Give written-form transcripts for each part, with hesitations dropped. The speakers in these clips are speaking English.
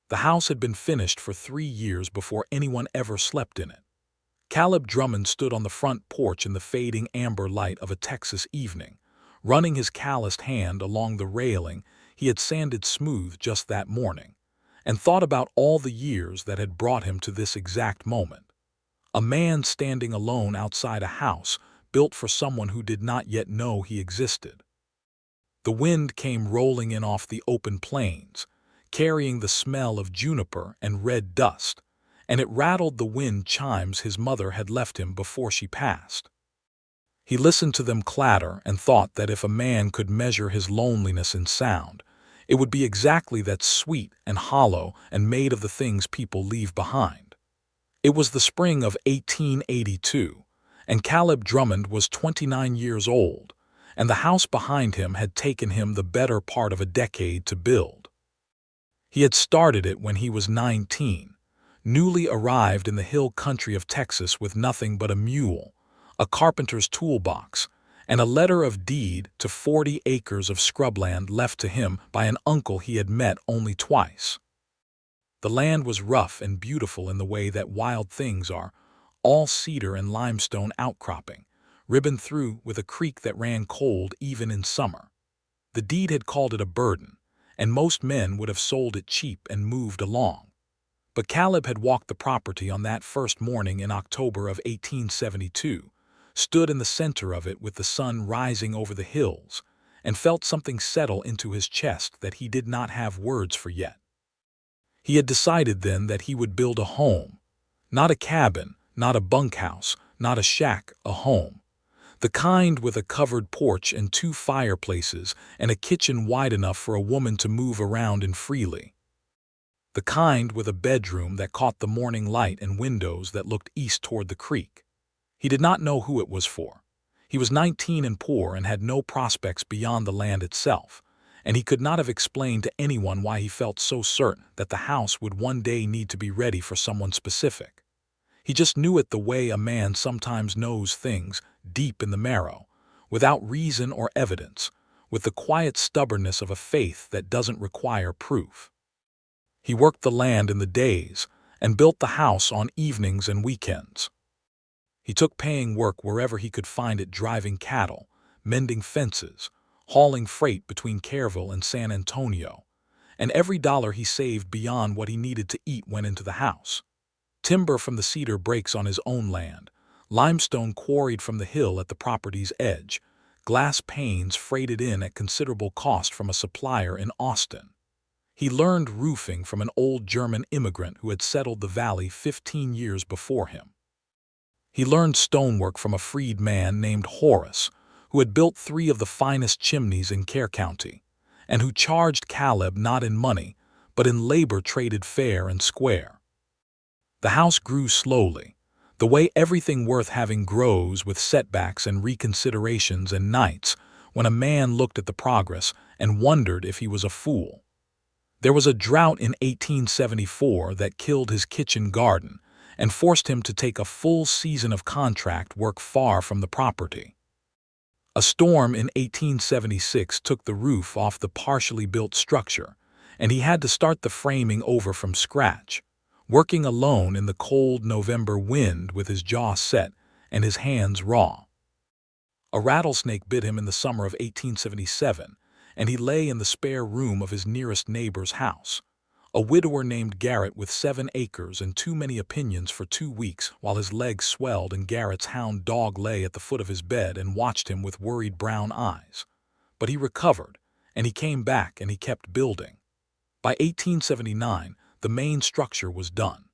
The house had been finished for 3 years before anyone ever slept in it. Caleb Drummond stood on the front porch in the fading amber light of a Texas evening, running his calloused hand along the railing he had sanded smooth just that morning, and thought about all the years that had brought him to this exact moment. A man standing alone outside a house built for someone who did not yet know he existed. The wind came rolling in off the open plains, carrying the smell of juniper and red dust, and it rattled the wind chimes his mother had left him before she passed. He listened to them clatter and thought that if a man could measure his loneliness in sound, it would be exactly that, sweet and hollow and made of the things people leave behind. It was the spring of 1882, and Caleb Drummond was 29 years old, and the house behind him had taken him the better part of a decade to build. He had started it when he was 19, newly arrived in the hill country of Texas with nothing but a mule, a carpenter's toolbox, and a letter of deed to 40 acres of scrubland left to him by an uncle he had met only twice. The land was rough and beautiful in the way that wild things are, all cedar and limestone outcropping, ribboned through with a creek that ran cold even in summer. The deed had called it a burden, and most men would have sold it cheap and moved along. But Caleb had walked the property on that first morning in October of 1872, stood in the center of it with the sun rising over the hills, and felt something settle into his chest that he did not have words for yet. He had decided then that he would build a home, not a cabin, not a bunkhouse, not a shack, a home. The kind with a covered porch and 2 fireplaces and a kitchen wide enough for a woman to move around in freely. The kind with a bedroom that caught the morning light and windows that looked east toward the creek. He did not know who it was for. He was 19 and poor and had no prospects beyond the land itself, and he could not have explained to anyone why he felt so certain that the house would one day need to be ready for someone specific. He just knew it the way a man sometimes knows things, deep in the marrow, without reason or evidence, with the quiet stubbornness of a faith that doesn't require proof. He worked the land in the days and built the house on evenings and weekends. He took paying work wherever he could find it, driving cattle, mending fences, hauling freight between Kerrville and San Antonio, and every dollar he saved beyond what he needed to eat went into the house. Timber from the cedar breaks on his own land, limestone quarried from the hill at the property's edge, glass panes freighted in at considerable cost from a supplier in Austin. He learned roofing from an old German immigrant who had settled the valley 15 years before him. He learned stonework from a freed man named Horace, who had built 3 of the finest chimneys in Kerr County, and who charged Caleb not in money, but in labor traded fair and square. The house grew slowly, the way everything worth having grows, with setbacks and reconsiderations and nights when a man looked at the progress and wondered if he was a fool. There was a drought in 1874 that killed his kitchen garden and forced him to take a full season of contract work far from the property. A storm in 1876 took the roof off the partially built structure, and he had to start the framing over from scratch, working alone in the cold November wind with his jaw set and his hands raw. A rattlesnake bit him in the summer of 1877, and he lay in the spare room of his nearest neighbor's house, a widower named Garrett with 7 acres and too many opinions, for 2 weeks, while his legs swelled and Garrett's hound dog lay at the foot of his bed and watched him with worried brown eyes. But he recovered, and he came back, and he kept building. By 1879, the main structure was done.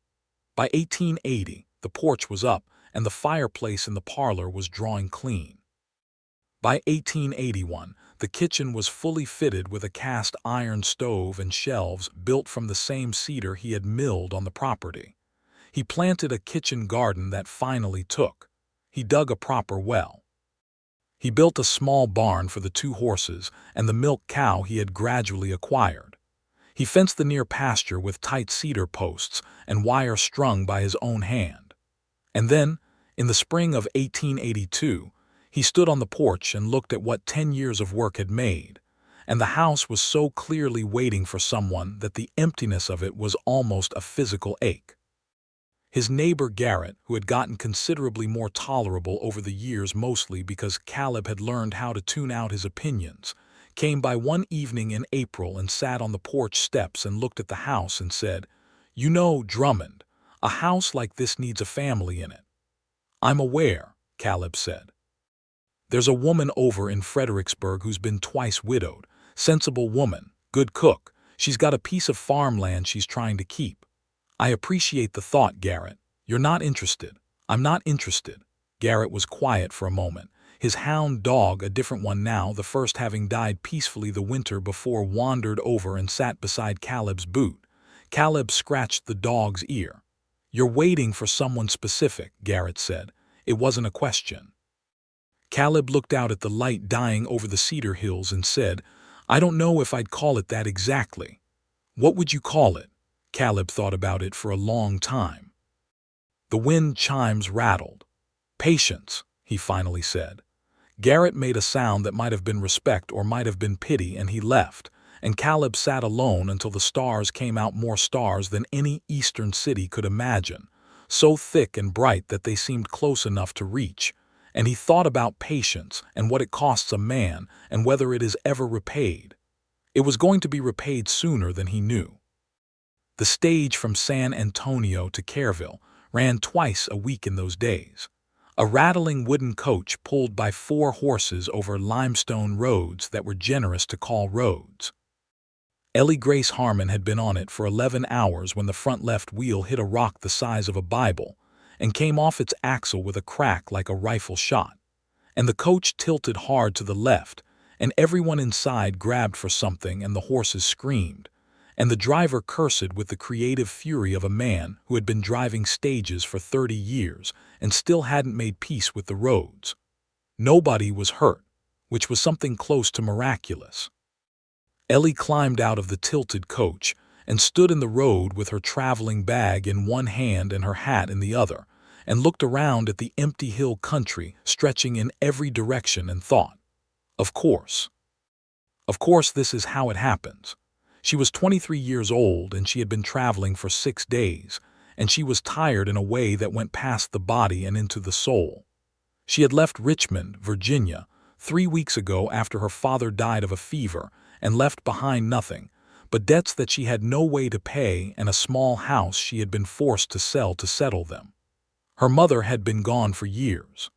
By 1880, the porch was up, and the fireplace in the parlor was drawing clean. By 1881, the kitchen was fully fitted with a cast iron stove and shelves built from the same cedar he had milled on the property. He planted a kitchen garden that finally took. He dug a proper well. He built a small barn for the 2 horses and the milk cow he had gradually acquired. He fenced the near pasture with tight cedar posts and wire strung by his own hand. And then, in the spring of 1882, he stood on the porch and looked at what 10 years of work had made, and the house was so clearly waiting for someone that the emptiness of it was almost a physical ache. His neighbor Garrett, who had gotten considerably more tolerable over the years mostly because Caleb had learned how to tune out his opinions, came by one evening in April and sat on the porch steps and looked at the house and said, "You know, Drummond, a house like this needs a family in it." "I'm aware," Caleb said. "There's a woman over in Fredericksburg who's been twice widowed. Sensible woman, good cook. She's got a piece of farmland she's trying to keep." "I appreciate the thought, Garrett. You're not interested." "I'm not interested." Garrett was quiet for a moment. His hound dog, a different one now, the first having died peacefully the winter before, wandered over and sat beside Caleb's boot. Caleb scratched the dog's ear. "You're waiting for someone specific," Garrett said. It wasn't a question. Caleb looked out at the light dying over the cedar hills and said, "I don't know if I'd call it that exactly." "What would you call it?" Caleb thought about it for a long time. The wind chimes rattled. "Patience," he finally said. Garrett made a sound that might have been respect or might have been pity, and he left, and Caleb sat alone until the stars came out, more stars than any eastern city could imagine, so thick and bright that they seemed close enough to reach, and he thought about patience and what it costs a man and whether it is ever repaid. It was going to be repaid sooner than he knew. The stage from San Antonio to Kerrville ran twice a week in those days. A rattling wooden coach pulled by 4 horses over limestone roads that were generous to call roads. Ellie Grace Harmon had been on it for 11 hours when the front left wheel hit a rock the size of a Bible and came off its axle with a crack like a rifle shot. And the coach tilted hard to the left, and everyone inside grabbed for something, and the horses screamed, and the driver cursed with the creative fury of a man who had been driving stages for 30 years and still hadn't made peace with the roads. Nobody was hurt, which was something close to miraculous. Ellie climbed out of the tilted coach and stood in the road with her traveling bag in one hand and her hat in the other, and looked around at the empty hill country stretching in every direction and thought, Of course this is how it happens. She was 23 years old and she had been traveling for 6 days, and she was tired in a way that went past the body and into the soul. She had left Richmond, Virginia, 3 weeks ago after her father died of a fever, and left behind nothing but debts that she had no way to pay and a small house she had been forced to sell to settle them. Her mother had been gone for years.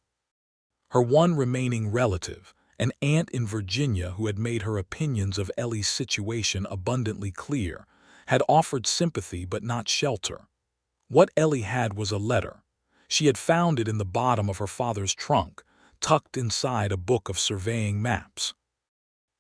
Her one remaining relative, an aunt in Virginia who had made her opinions of Ellie's situation abundantly clear, had offered sympathy but not shelter. What Ellie had was a letter. She had found it in the bottom of her father's trunk, tucked inside a book of surveying maps.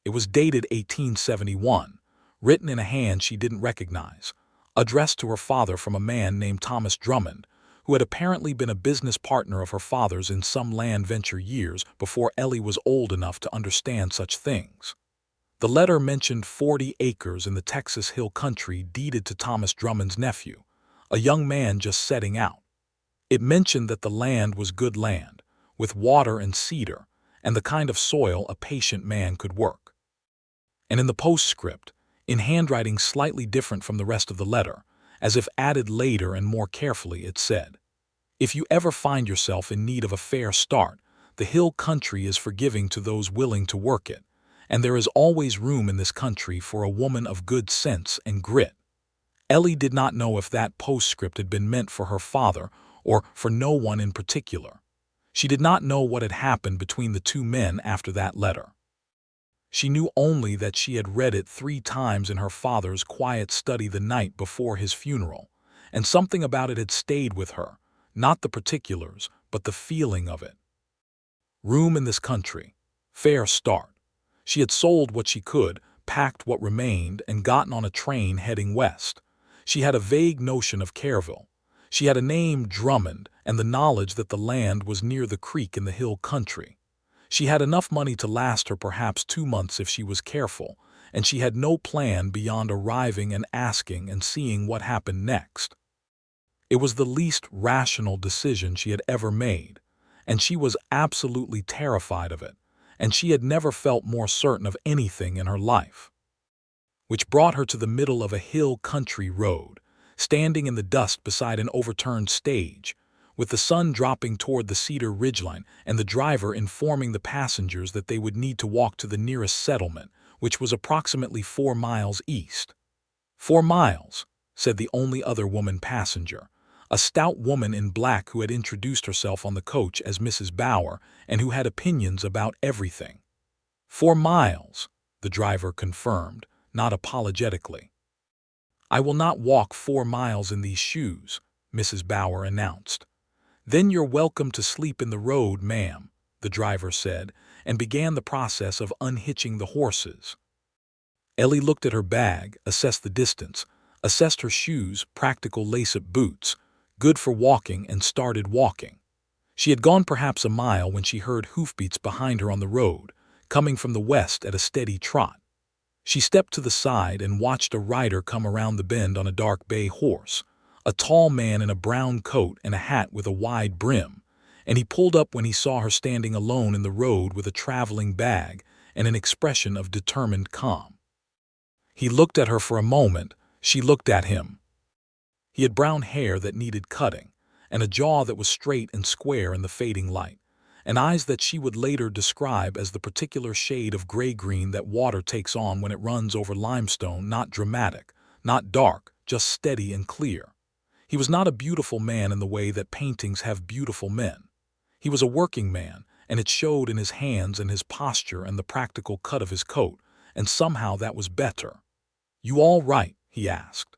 It was dated 1871, written in a hand she didn't recognize, addressed to her father from a man named Thomas Drummond, who had apparently been a business partner of her father's in some land venture years before Ellie was old enough to understand such things. The letter mentioned 40 acres in the Texas Hill Country deeded to Thomas Drummond's nephew, a young man just setting out. It mentioned that the land was good land, with water and cedar, and the kind of soil a patient man could work. And in the postscript, in handwriting slightly different from the rest of the letter, as if added later and more carefully, it said, "If you ever find yourself in need of a fair start, the hill country is forgiving to those willing to work it, and there is always room in this country for a woman of good sense and grit." Ellie did not know if that postscript had been meant for her father or for no one in particular. She did not know what had happened between the two men after that letter. She knew only that she had read it 3 times in her father's quiet study the night before his funeral, and something about it had stayed with her, not the particulars, but the feeling of it. Room in this country. Fair start. She had sold what she could, packed what remained, and gotten on a train heading west. She had a vague notion of Kerrville. She had a name, Drummond, and the knowledge that the land was near the creek in the hill country. She had enough money to last her perhaps 2 months if she was careful, and she had no plan beyond arriving and asking and seeing what happened next. It was the least rational decision she had ever made, and she was absolutely terrified of it, and she had never felt more certain of anything in her life. Which brought her to the middle of a hill country road, standing in the dust beside an overturned stage, with the sun dropping toward the cedar ridgeline and the driver informing the passengers that they would need to walk to the nearest settlement, which was approximately 4 miles east. 4 miles, said the only other woman passenger, a stout woman in black who had introduced herself on the coach as Mrs. Bauer and who had opinions about everything. 4 miles, the driver confirmed, not apologetically. I will not walk 4 miles in these shoes, Mrs. Bauer announced. Then you're welcome to sleep in the road, ma'am, the driver said, and began the process of unhitching the horses. Ellie looked at her bag, assessed the distance, assessed her shoes, practical lace-up boots, good for walking, and started walking. She had gone perhaps a mile when she heard hoofbeats behind her on the road, coming from the west at a steady trot. She stepped to the side and watched a rider come around the bend on a dark bay horse, a tall man in a brown coat and a hat with a wide brim, and he pulled up when he saw her standing alone in the road with a traveling bag and an expression of determined calm. He looked at her for a moment, she looked at him. He had brown hair that needed cutting, and a jaw that was straight and square in the fading light, and eyes that she would later describe as the particular shade of gray-green that water takes on when it runs over limestone, not dramatic, not dark, just steady and clear. He was not a beautiful man in the way that paintings have beautiful men. He was a working man, and it showed in his hands and his posture and the practical cut of his coat, and somehow that was better. "You all right?" he asked.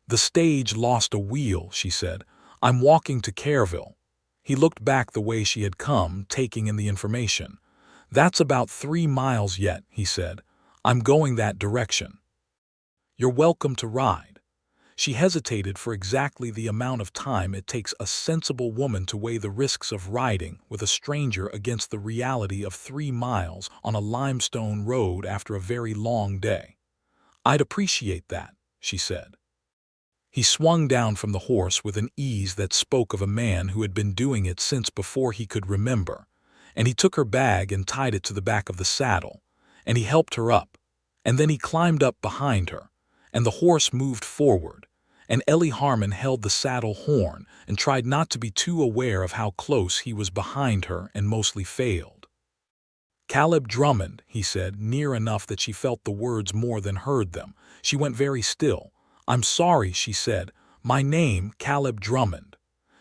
"The stage lost a wheel," she said. "I'm walking to Careville." He looked back the way she had come, taking in the information. "That's about 3 miles yet," he said. "I'm going that direction." "You're welcome to ride." She hesitated for exactly the amount of time it takes a sensible woman to weigh the risks of riding with a stranger against the reality of 3 miles on a limestone road after a very long day. "I'd appreciate that," she said. He swung down from the horse with an ease that spoke of a man who had been doing it since before he could remember, and he took her bag and tied it to the back of the saddle, and he helped her up, and then he climbed up behind her, and the horse moved forward, and Ellie Harmon held the saddle horn and tried not to be too aware of how close he was behind her and mostly failed. "Caleb Drummond," he said, near enough that she felt the words more than heard them. She went very still. "I'm sorry," she said. "My name, Caleb Drummond."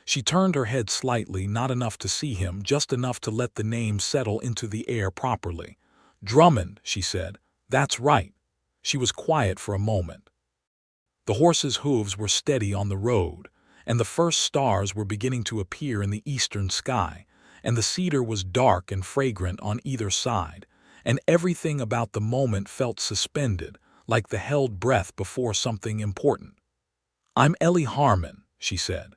She turned her head slightly, not enough to see him, just enough to let the name settle into the air properly. "Drummond," she said. "That's right." She was quiet for a moment. The horse's hooves were steady on the road, and the first stars were beginning to appear in the eastern sky, and the cedar was dark and fragrant on either side, and everything about the moment felt suspended, like the held breath before something important. "I'm Ellie Harmon," she said.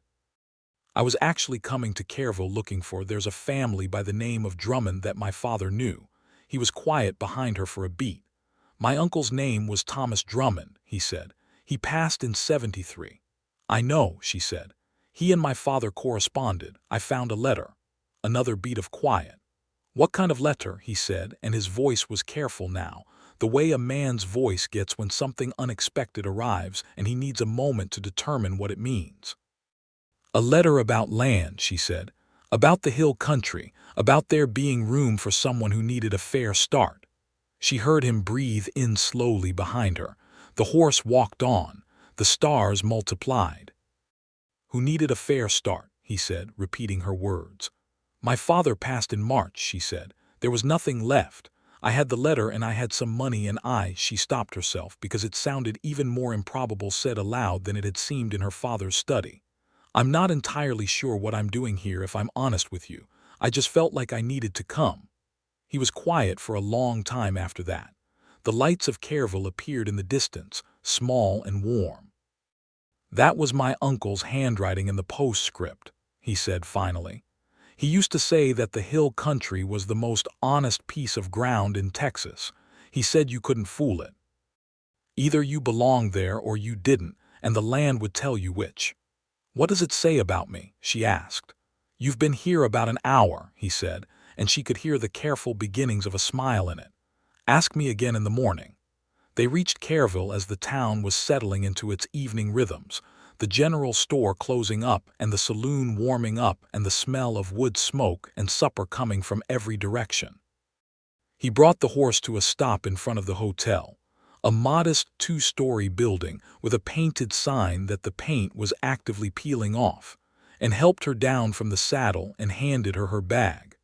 "I was actually coming to Careville looking for there's a family by the name of Drummond that my father knew." He was quiet behind her for a beat. "My uncle's name was Thomas Drummond," he said. "He passed in '73. "I know," she said. "He and my father corresponded. I found a letter." Another beat of quiet. "What kind of letter?" he said, and his voice was careful now, the way a man's voice gets when something unexpected arrives and he needs a moment to determine what it means. "A letter about land," she said. "About the hill country, about there being room for someone who needed a fair start." She heard him breathe in slowly behind her. The horse walked on. The stars multiplied. "Who needed a fair start," he said, repeating her words. "My father passed in March," she said. "There was nothing left. I had the letter and I had some money and she stopped herself because it sounded even more improbable said aloud than it had seemed in her father's study. "I'm not entirely sure what I'm doing here if I'm honest with you. I just felt like I needed to come." He was quiet for a long time after that. The lights of Careville appeared in the distance, small and warm. "That was my uncle's handwriting in the postscript," he said finally. "He used to say that the hill country was the most honest piece of ground in Texas. He said you couldn't fool it. Either you belonged there or you didn't, and the land would tell you which." "What does it say about me?" she asked. "You've been here about an hour," he said, and she could hear the careful beginnings of a smile in it. "Ask me again in the morning." They reached Careville as the town was settling into its evening rhythms, the general store closing up and the saloon warming up and the smell of wood smoke and supper coming from every direction. He brought the horse to a stop in front of the hotel, a modest two-story building with a painted sign that the paint was actively peeling off, and helped her down from the saddle and handed her her bag.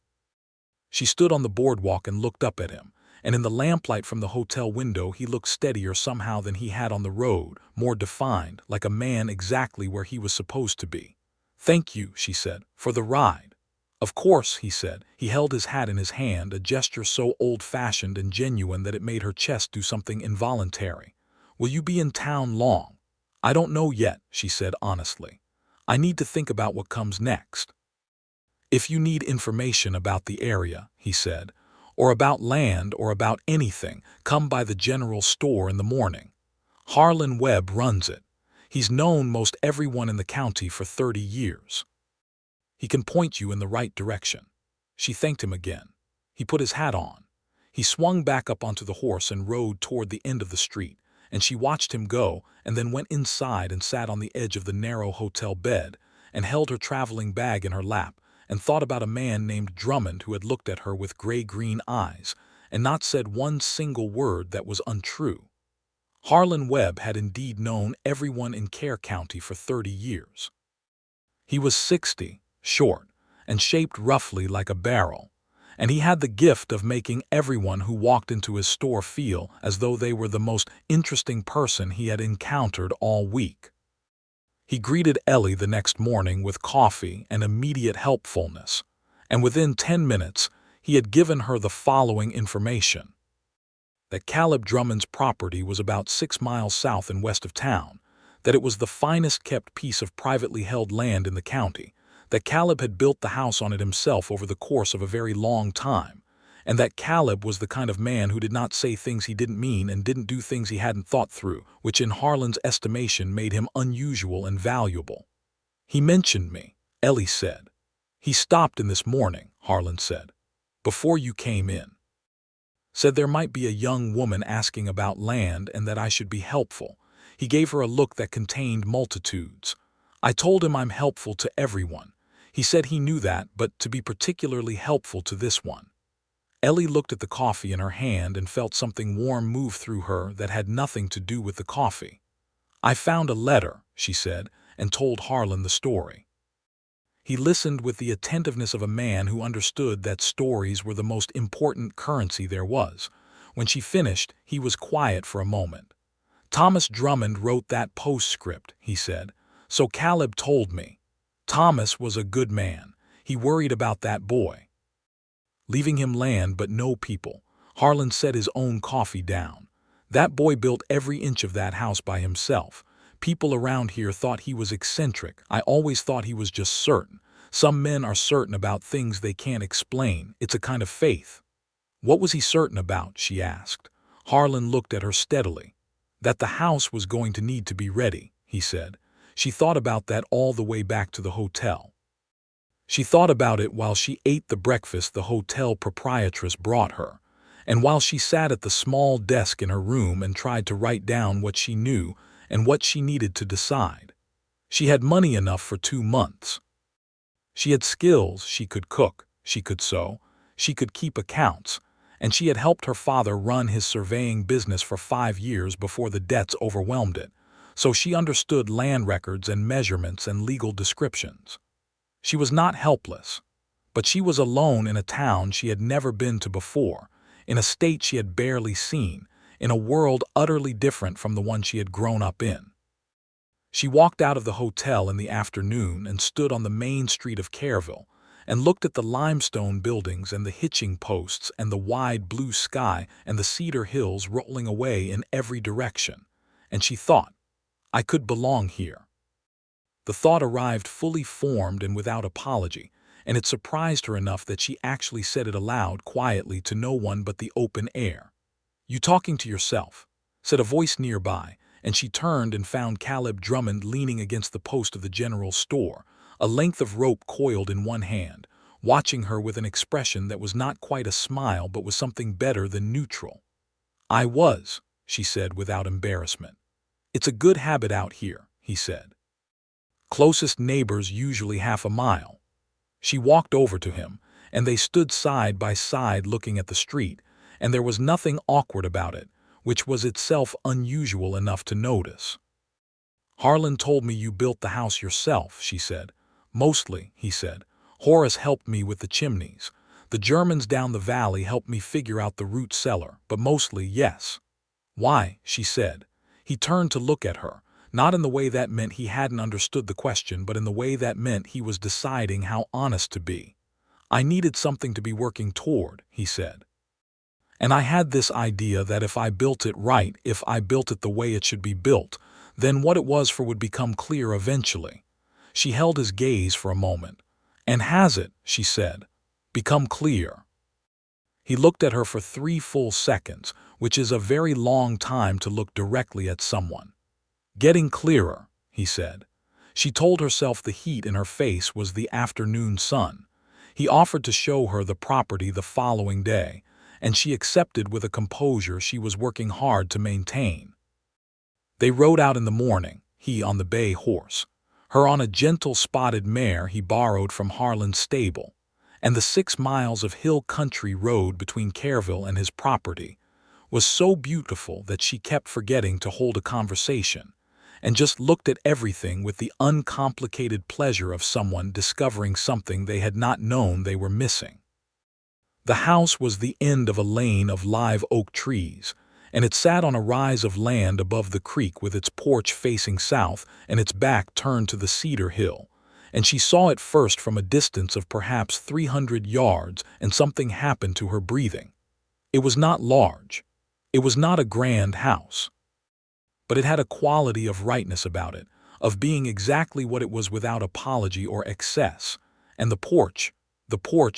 She stood on the boardwalk and looked up at him, and in the lamplight from the hotel window he looked steadier somehow than he had on the road, more defined, like a man exactly where he was supposed to be. "Thank you," she said, "for the ride." "Of course," he said. He held his hat in his hand, a gesture so old-fashioned and genuine that it made her chest do something involuntary. "Will you be in town long?" "I don't know yet," she said honestly. "I need to think about what comes next." "If you need information about the area," he said, "or about land or about anything, come by the general store in the morning. Harlan Webb runs it. He's known most everyone in the county for 30 years. He can point you in the right direction." She thanked him again. He put his hat on. He swung back up onto the horse and rode toward the end of the street, and she watched him go and then went inside and sat on the edge of the narrow hotel bed and held her traveling bag in her lap and thought about a man named Drummond who had looked at her with gray-green eyes and not said one single word that was untrue. Harlan Webb had indeed known everyone in Kerr County for 30 years. He was 60, short, and shaped roughly like a barrel, and he had the gift of making everyone who walked into his store feel as though they were the most interesting person he had encountered all week. He greeted Ellie the next morning with coffee and immediate helpfulness, and within 10 minutes he had given her the following information: that Caleb Drummond's property was about 6 miles south and west of town, that it was the finest kept piece of privately held land in the county, that Caleb had built the house on it himself over the course of a very long time, and that Caleb was the kind of man who did not say things he didn't mean and didn't do things he hadn't thought through, which in Harlan's estimation made him unusual and valuable. "He mentioned me," Ellie said. "He stopped in this morning," Harlan said, "before you came in. Said there might be a young woman asking about land and that I should be helpful. He gave her a look that contained multitudes. I told him I'm helpful to everyone. He said he knew that, but to be particularly helpful to this one." Ellie looked at the coffee in her hand and felt something warm move through her that had nothing to do with the coffee. "I found a letter," she said, and told Harlan the story. He listened with the attentiveness of a man who understood that stories were the most important currency there was. When she finished, he was quiet for a moment. "Thomas Drummond wrote that postscript," he said. "So Caleb told me. Thomas was a good man. He worried about that boy. Leaving him land but no people." Harlan set his own coffee down. "That boy built every inch of that house by himself. People around here thought he was eccentric. I always thought he was just certain. Some men are certain about things they can't explain. It's a kind of faith." "What was he certain about?" she asked. Harlan looked at her steadily. "That the house was going to need to be ready," he said. She thought about that all the way back to the hotel. She thought about it while she ate the breakfast the hotel proprietress brought her, and while she sat at the small desk in her room and tried to write down what she knew and what she needed to decide. She had money enough for 2 months. She had skills. She could cook, she could sew, she could keep accounts, and she had helped her father run his surveying business for 5 years before the debts overwhelmed it, so she understood land records and measurements and legal descriptions. She was not helpless, but she was alone in a town she had never been to before, in a state she had barely seen, in a world utterly different from the one she had grown up in. She walked out of the hotel in the afternoon and stood on the main street of Careville and looked at the limestone buildings and the hitching posts and the wide blue sky and the cedar hills rolling away in every direction, and she thought, "I could belong here." The thought arrived fully formed and without apology, and it surprised her enough that she actually said it aloud quietly to no one but the open air. "You talking to yourself?" said a voice nearby, and she turned and found Caleb Drummond leaning against the post of the general store, a length of rope coiled in one hand, watching her with an expression that was not quite a smile but was something better than neutral. "I was," she said without embarrassment. "It's a good habit out here," he said. "Closest neighbors usually half a mile." She walked over to him, and they stood side by side looking at the street, and there was nothing awkward about it, which was itself unusual enough to notice. "Harlan told me you built the house yourself," she said. "Mostly," he said. "Horace helped me with the chimneys. The Germans down the valley helped me figure out the root cellar, but mostly, yes." "Why?" she said. He turned to look at her, not in the way that meant he hadn't understood the question, but in the way that meant he was deciding how honest to be. "I needed something to be working toward," he said. "And I had this idea that if I built it right, if I built it the way it should be built, then what it was for would become clear eventually." She held his gaze for a moment. "And has it," she said, "become clear?" He looked at her for 3 full seconds, which is a very long time to look directly at someone. "Getting clearer," he said. She told herself the heat in her face was the afternoon sun. He offered to show her the property the following day, and she accepted with a composure she was working hard to maintain. They rode out in the morning, he on the bay horse, her on a gentle spotted mare he borrowed from Harlan's stable, and the 6 miles of hill country road between Careville and his property was so beautiful that she kept forgetting to hold a conversation, and just looked at everything with the uncomplicated pleasure of someone discovering something they had not known they were missing. The house was the end of a lane of live oak trees, and it sat on a rise of land above the creek with its porch facing south and its back turned to the cedar hill, and she saw it first from a distance of perhaps 300 yards, and something happened to her breathing. It was not large. It was not a grand house. But it had a quality of rightness about it, of being exactly what it was without apology or excess, and the porch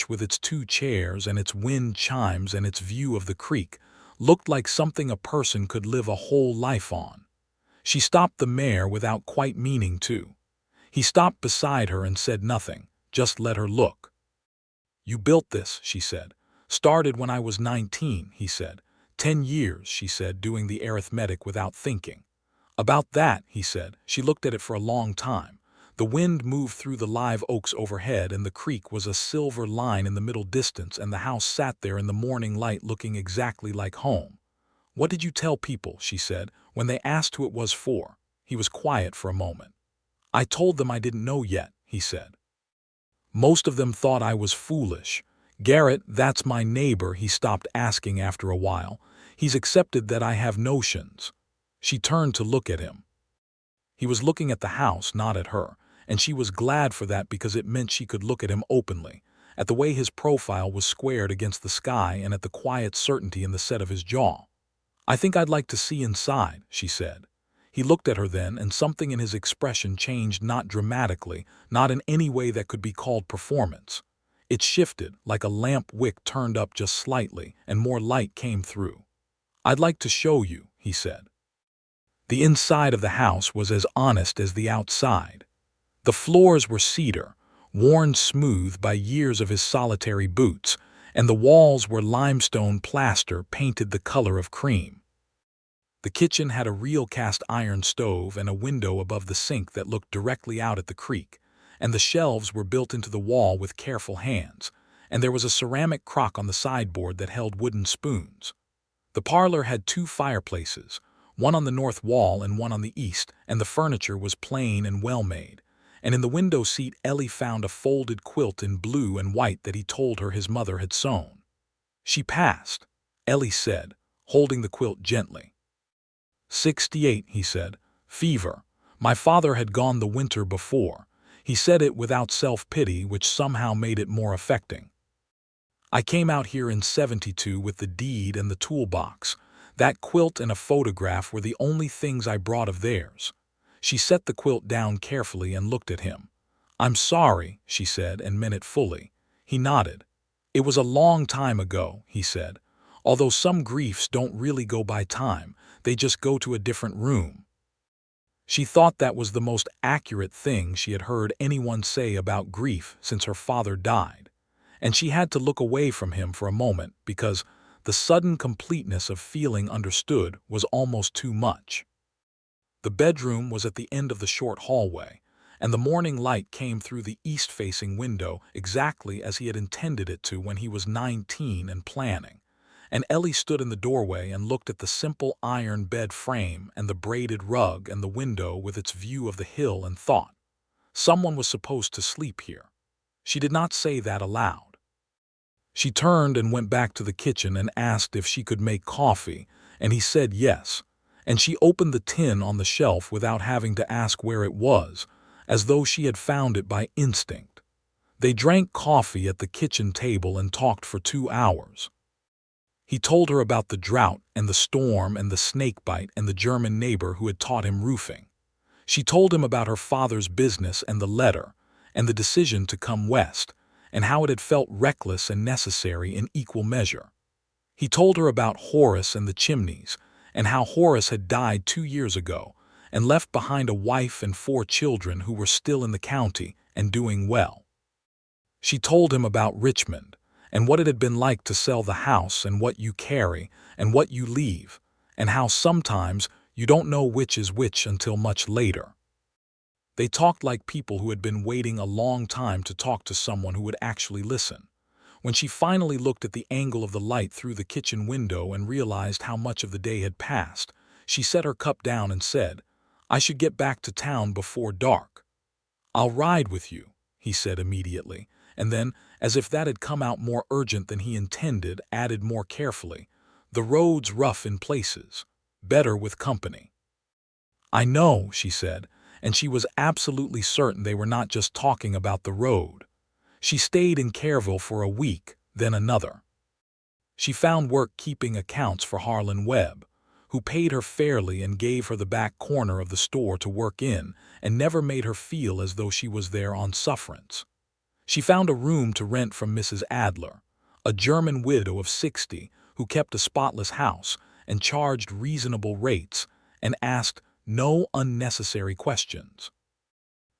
with its 2 chairs and its wind chimes and its view of the creek, looked like something a person could live a whole life on. She stopped the mare without quite meaning to. He stopped beside her and said nothing, just let her look. "You built this," she said. "Started when I was 19, he said. 10 years, she said, doing the arithmetic without thinking. "About that," he said. She looked at it for a long time. The wind moved through the live oaks overhead, and the creek was a silver line in the middle distance, and the house sat there in the morning light looking exactly like home. "What did you tell people," she said, "when they asked who it was for?" He was quiet for a moment. "I told them I didn't know yet," he said. "Most of them thought I was foolish. Garrett, that's my neighbor," he stopped asking after a while. "He's accepted that I have notions." She turned to look at him. He was looking at the house, not at her, and she was glad for that because it meant she could look at him openly, at the way his profile was squared against the sky and at the quiet certainty in the set of his jaw. "I think I'd like to see inside," she said. He looked at her then, and something in his expression changed, not dramatically, not in any way that could be called performance. It shifted, like a lamp wick turned up just slightly, and more light came through. "I'd like to show you," he said. The inside of the house was as honest as the outside. The floors were cedar, worn smooth by years of his solitary boots, and the walls were limestone plaster painted the color of cream. The kitchen had a real cast iron stove and a window above the sink that looked directly out at the creek, and the shelves were built into the wall with careful hands, and there was a ceramic crock on the sideboard that held wooden spoons. The parlor had 2 fireplaces, one on the north wall and one on the east, and the furniture was plain and well-made, and in the window seat Ellie found a folded quilt in blue and white that he told her his mother had sewn. She passed, Ellie said, holding the quilt gently. 68, he said. Fever. My father had gone the winter before. He said it without self-pity, which somehow made it more affecting. I came out here in 72 with the deed and the toolbox. That quilt and a photograph were the only things I brought of theirs. She set the quilt down carefully and looked at him. I'm sorry, she said, and meant it fully. He nodded. It was a long time ago, he said. Although some griefs don't really go by time, they just go to a different room. She thought that was the most accurate thing she had heard anyone say about grief since her father died. and she had to look away from him for a moment because the sudden completeness of feeling understood was almost too much. The bedroom was at the end of the short hallway, and the morning light came through the east-facing window exactly as he had intended it to when he was 19 and planning. And Ellie stood in the doorway and looked at the simple iron bed frame and the braided rug and the window with its view of the hill and thought, someone was supposed to sleep here. She did not say that aloud. She turned and went back to the kitchen and asked if she could make coffee, and he said yes, and she opened the tin on the shelf without having to ask where it was, as though she had found it by instinct. They drank coffee at the kitchen table and talked for 2 hours. He told her about the drought and the storm and the snakebite and the German neighbor who had taught him roofing. She told him about her father's business and the letter, and the decision to come west, and how it had felt reckless and necessary in equal measure. He told her about Horace and the chimneys, and how Horace had died 2 years ago, and left behind a wife and 4 children who were still in the county and doing well. She told him about Richmond, and what it had been like to sell the house and what you carry and what you leave, and how sometimes you don't know which is which until much later. They talked like people who had been waiting a long time to talk to someone who would actually listen. When she finally looked at the angle of the light through the kitchen window and realized how much of the day had passed, she set her cup down and said, "I should get back to town before dark." "I'll ride with you," he said immediately, and then, as if that had come out more urgent than he intended, added more carefully, "The road's rough in places. Better with company." "I know," she said, and she was absolutely certain they were not just talking about the road. She stayed in Careville for a week, then another. She found work keeping accounts for Harlan Webb, who paid her fairly and gave her the back corner of the store to work in and never made her feel as though she was there on sufferance. She found a room to rent from Mrs. Adler, a German widow of 60 who kept a spotless house and charged reasonable rates and asked no unnecessary questions.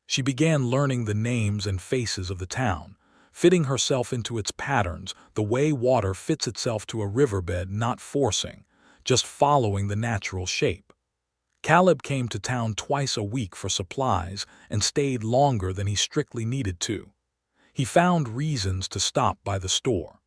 She began learning the names and faces of the town, fitting herself into its patterns the way water fits itself to a riverbed, not forcing, just following the natural shape. Caleb came to town twice a week for supplies and stayed longer than he strictly needed to. He found reasons to stop by the store.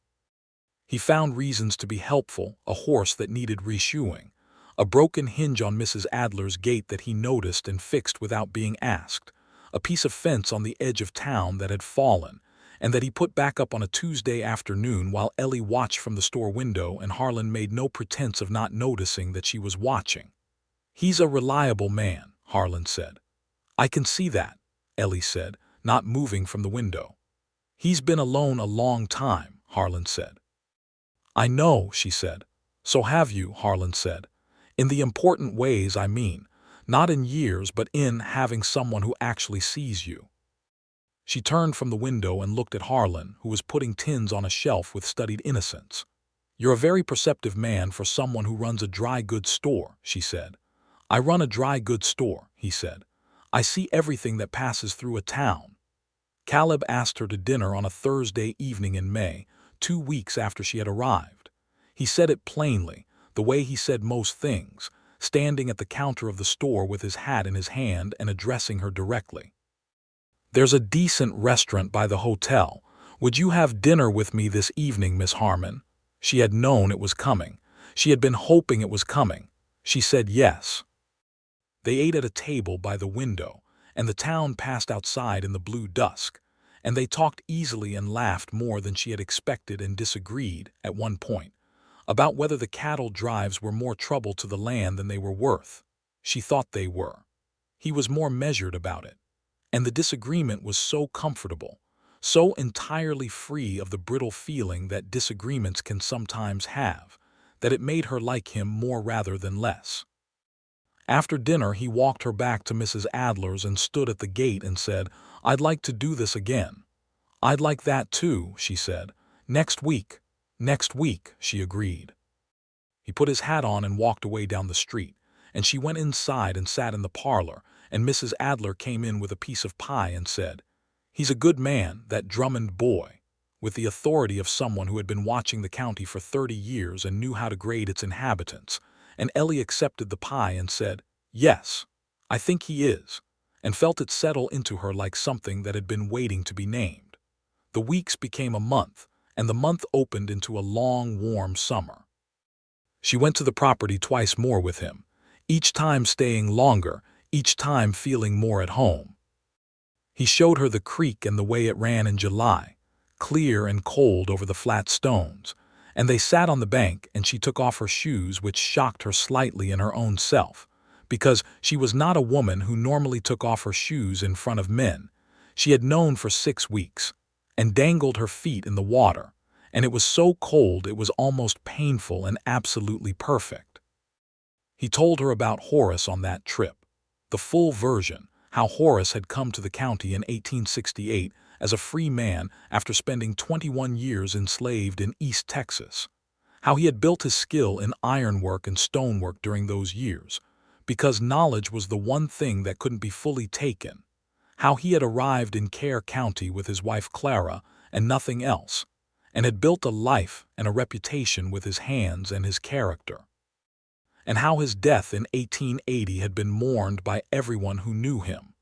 He found reasons to be helpful, a horse that needed reshoeing, a broken hinge on Mrs. Adler's gate that he noticed and fixed without being asked, a piece of fence on the edge of town that had fallen, and that he put back up on a Tuesday afternoon while Ellie watched from the store window and Harlan made no pretense of not noticing that she was watching. "He's a reliable man," Harlan said. "I can see that," Ellie said, not moving from the window. "He's been alone a long time," Harlan said. "I know," she said. "So have you," Harlan said. "In the important ways, I mean. Not in years, but in having someone who actually sees you." She turned from the window and looked at Harlan, who was putting tins on a shelf with studied innocence. "You're a very perceptive man for someone who runs a dry goods store," she said. "I run a dry goods store," he said. "I see everything that passes through a town." Caleb asked her to dinner on a Thursday evening in May, 2 weeks after she had arrived. He said it plainly, the way he said most things, standing at the counter of the store with his hat in his hand and addressing her directly. "There's a decent restaurant by the hotel. Would you have dinner with me this evening, Miss Harmon?" She had known it was coming. She had been hoping it was coming. She said yes. They ate at a table by the window, and the town passed outside in the blue dusk, and they talked easily and laughed more than she had expected and disagreed, at one point, about whether the cattle drives were more trouble to the land than they were worth. She thought they were. He was more measured about it. And the disagreement was so comfortable, so entirely free of the brittle feeling that disagreements can sometimes have, that it made her like him more rather than less. After dinner, he walked her back to Mrs. Adler's and stood at the gate and said, "I'd like to do this again." "I'd like that too," she said. "Next week." "Next week," she agreed. He put his hat on and walked away down the street, and she went inside and sat in the parlor, and Mrs. Adler came in with a piece of pie and said, "He's a good man, that Drummond boy. with the authority of someone who had been watching the county for 30 years and knew how to grade its inhabitants, and Ellie accepted the pie and said, "Yes, I think he is," and felt it settle into her like something that had been waiting to be named. The weeks became a month, and the month opened into a long, warm summer. She went to the property twice more with him, each time staying longer, each time feeling more at home. He showed her the creek and the way it ran in July, clear and cold over the flat stones, and they sat on the bank and she took off her shoes, which shocked her slightly in her own self, because she was not a woman who normally took off her shoes in front of men. She had known for 6 weeks, and dangled her feet in the water, and it was so cold it was almost painful and absolutely perfect. He told her about Horace on that trip, the full version, how Horace had come to the county in 1868 as a free man after spending 21 years enslaved in East Texas, how he had built his skill in ironwork and stonework during those years, because knowledge was the one thing that couldn't be fully taken, how he had arrived in Kerr County with his wife Clara and nothing else, and had built a life and a reputation with his hands and his character, and how his death in 1880 had been mourned by everyone who knew him.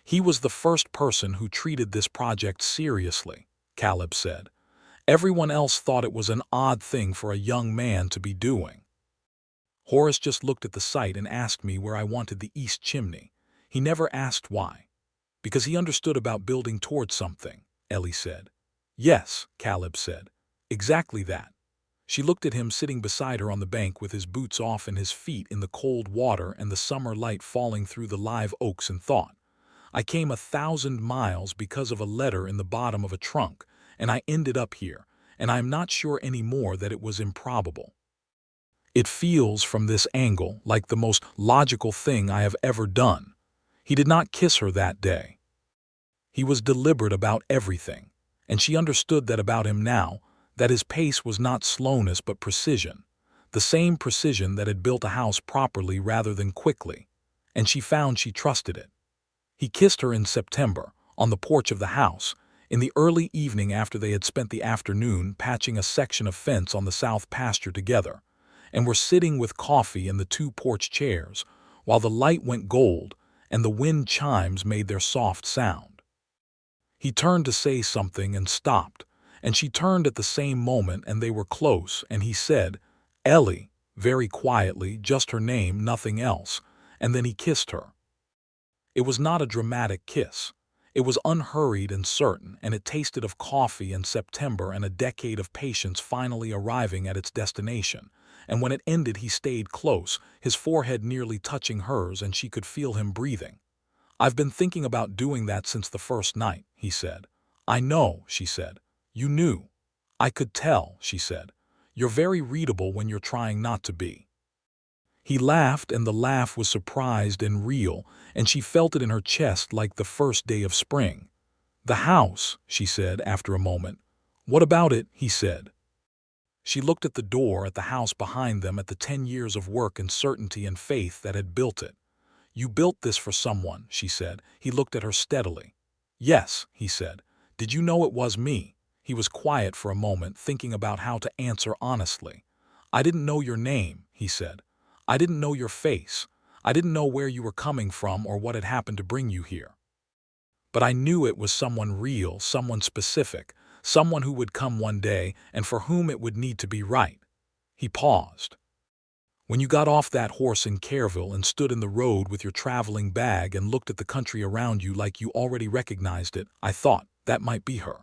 He was the first person who treated this project seriously, Caleb said. Everyone else thought it was an odd thing for a young man to be doing. Horace just looked at the site and asked me where I wanted the east chimney. He never asked why. Because he understood about building towards something, Ellie said. Yes, Caleb said. Exactly that. She looked at him sitting beside her on the bank with his boots off and his feet in the cold water and the summer light falling through the live oaks, and thought, I came 1,000 miles because of a letter in the bottom of a trunk, and I ended up here, and I am not sure anymore that it was improbable. It feels from this angle like the most logical thing I have ever done. He did not kiss her that day. He was deliberate about everything, and she understood that about him now, that his pace was not slowness but precision, the same precision that had built a house properly rather than quickly, and she found she trusted it. He kissed her in September, on the porch of the house, in the early evening after they had spent the afternoon patching a section of fence on the south pasture together, and were sitting with coffee in the 2 porch chairs, while the light went gold and the wind chimes made their soft sound. He turned to say something and stopped, and she turned at the same moment, and they were close, and he said, Ellie, very quietly, just her name, nothing else, and then he kissed her. It was not a dramatic kiss. It was unhurried and certain, and it tasted of coffee and September and a decade of patience finally arriving at its destination. And when it ended, he stayed close, his forehead nearly touching hers, and she could feel him breathing. I've been thinking about doing that since the first night, he said. I know, she said. You knew. I could tell, she said. You're very readable when you're trying not to be. He laughed, and the laugh was surprised and real, and she felt it in her chest like the first day of spring. The house, she said after a moment. What about it, he said. She looked at the door at the house behind them, at the 10 years of work and certainty and faith that had built it. You built this for someone, she said. He looked at her steadily. Yes, he said. Did you know it was me? He was quiet for a moment, thinking about how to answer honestly. I didn't know your name, he said. I didn't know your face. I didn't know where you were coming from or what had happened to bring you here. But I knew it was someone real, someone specific, someone who would come one day and for whom it would need to be right. He paused. When you got off that horse in Kerrville and stood in the road with your traveling bag and looked at the country around you like you already recognized it, I thought that might be her.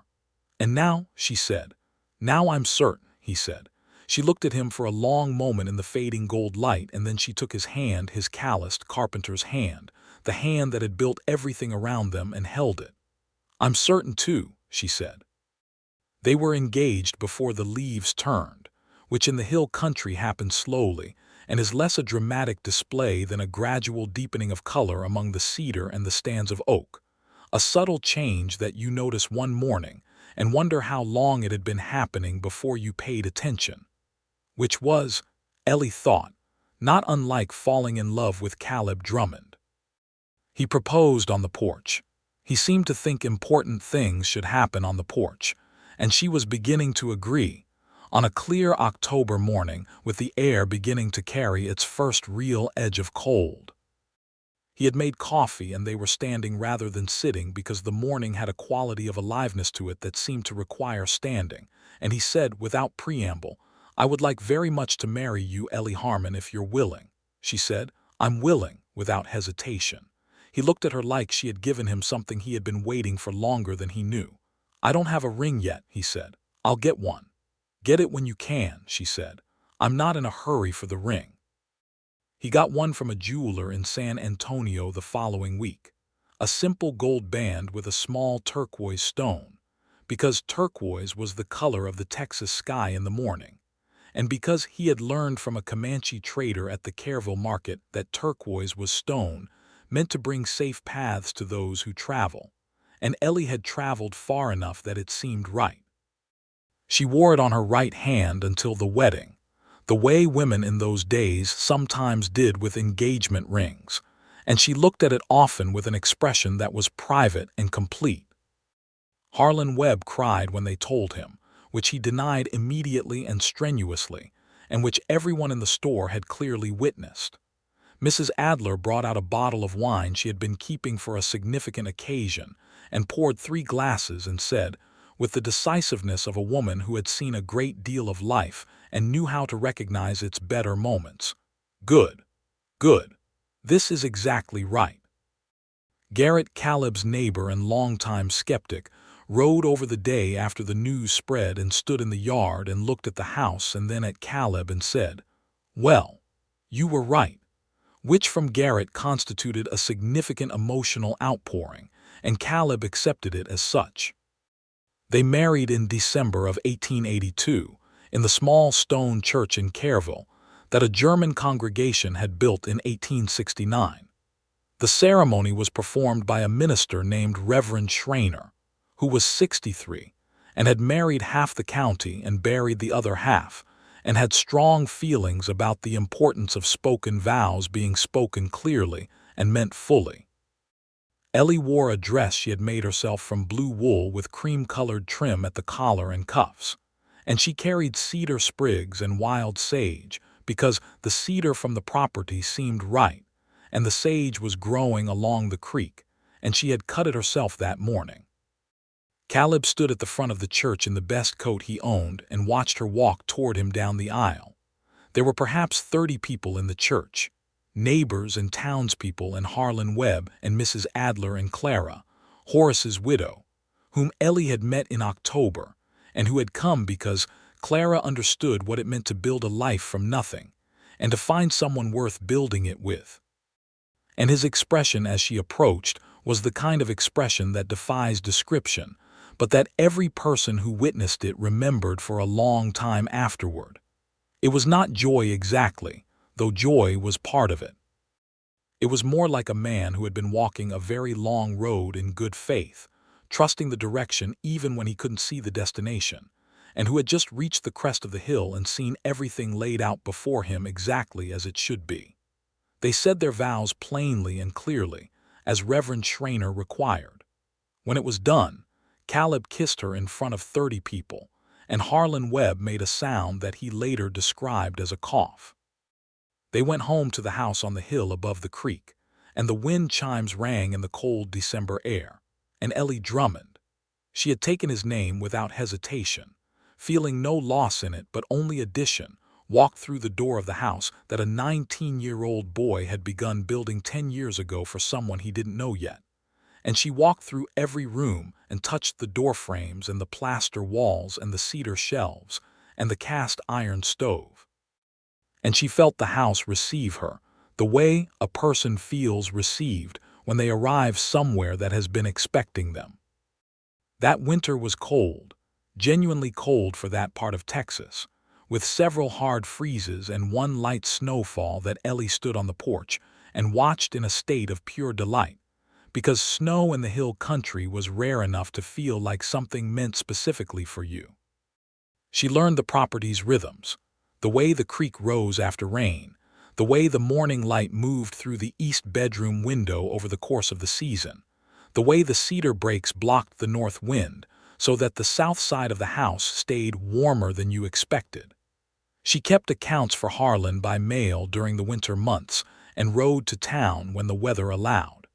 And now, she said. Now I'm certain, he said. She looked at him for a long moment in the fading gold light, and then she took his hand, his calloused carpenter's hand, the hand that had built everything around them, and held it. I'm certain too, she said. They were engaged before the leaves turned, which in the hill country happened slowly, and is less a dramatic display than a gradual deepening of color among the cedar and the stands of oak, a subtle change that you notice one morning and wonder how long it had been happening before you paid attention. Which was, Ellie thought, not unlike falling in love with Caleb Drummond. He proposed on the porch. He seemed to think important things should happen on the porch, and she was beginning to agree. On a clear October morning, with the air beginning to carry its first real edge of cold. He had made coffee and they were standing rather than sitting because the morning had a quality of aliveness to it that seemed to require standing, and he said without preamble, "I would like very much to marry you, Ellie Harmon, if you're willing." She said, "I'm willing," without hesitation. He looked at her like she had given him something he had been waiting for longer than he knew. "I don't have a ring yet," he said. "I'll get one." "Get it when you can," she said. "I'm not in a hurry for the ring." He got one from a jeweler in San Antonio the following week, a simple gold band with a small turquoise stone, because turquoise was the color of the Texas sky in the morning, and because he had learned from a Comanche trader at the Kerrville market that turquoise was stone, meant to bring safe paths to those who travel, and Ellie had traveled far enough that it seemed right. She wore it on her right hand until the wedding, the way women in those days sometimes did with engagement rings, and she looked at it often with an expression that was private and complete. Harlan Webb cried when they told him, which he denied immediately and strenuously, and which everyone in the store had clearly witnessed. Mrs. Adler brought out a bottle of wine she had been keeping for a significant occasion and poured 3 glasses and said, with the decisiveness of a woman who had seen a great deal of life and knew how to recognize its better moments, "Good, good. This is exactly right." Garrett, Caleb's neighbor and longtime skeptic, rode over the day after the news spread and stood in the yard and looked at the house and then at Caleb and said, "Well, you were right," which from Garrett constituted a significant emotional outpouring, and Caleb accepted it as such. They married in December of 1882 in the small stone church in Kerrville that a German congregation had built in 1869. The ceremony was performed by a minister named Reverend Schreiner, who was 63 and had married half the county and buried the other half, and had strong feelings about the importance of spoken vows being spoken clearly and meant fully. Ellie wore a dress she had made herself from blue wool with cream-colored trim at the collar and cuffs, and she carried cedar sprigs and wild sage because the cedar from the property seemed right, and the sage was growing along the creek, and she had cut it herself that morning. Caleb stood at the front of the church in the best coat he owned and watched her walk toward him down the aisle. There were perhaps 30 people in the church, neighbors and townspeople and Harlan Webb and Mrs. Adler and Clara, Horace's widow, whom Ellie had met in October and who had come because Clara understood what it meant to build a life from nothing and to find someone worth building it with. And his expression as she approached was the kind of expression that defies description, but that every person who witnessed it remembered for a long time afterward. It was not joy exactly, though joy was part of it. It was more like a man who had been walking a very long road in good faith, trusting the direction even when he couldn't see the destination, and who had just reached the crest of the hill and seen everything laid out before him exactly as it should be. They said their vows plainly and clearly, as Reverend Schreiner required. When it was done, Caleb kissed her in front of 30 people, and Harlan Webb made a sound that he later described as a cough. They went home to the house on the hill above the creek, and the wind chimes rang in the cold December air, and Ellie Drummond. She had taken his name without hesitation, feeling no loss in it but only addition, walked through the door of the house that a 19-year-old boy had begun building 10 years ago for someone he didn't know yet. And she walked through every room and touched the door frames and the plaster walls and the cedar shelves and the cast iron stove. And she felt the house receive her, the way a person feels received when they arrive somewhere that has been expecting them. That winter was cold, genuinely cold for that part of Texas, with several hard freezes and one light snowfall that Ellie stood on the porch and watched in a state of pure delight, because snow in the hill country was rare enough to feel like something meant specifically for you. She learned the property's rhythms, the way the creek rose after rain, the way the morning light moved through the east bedroom window over the course of the season, the way the cedar breaks blocked the north wind, so that the south side of the house stayed warmer than you expected. She kept accounts for Harlan by mail during the winter months and rode to town when the weather allowed.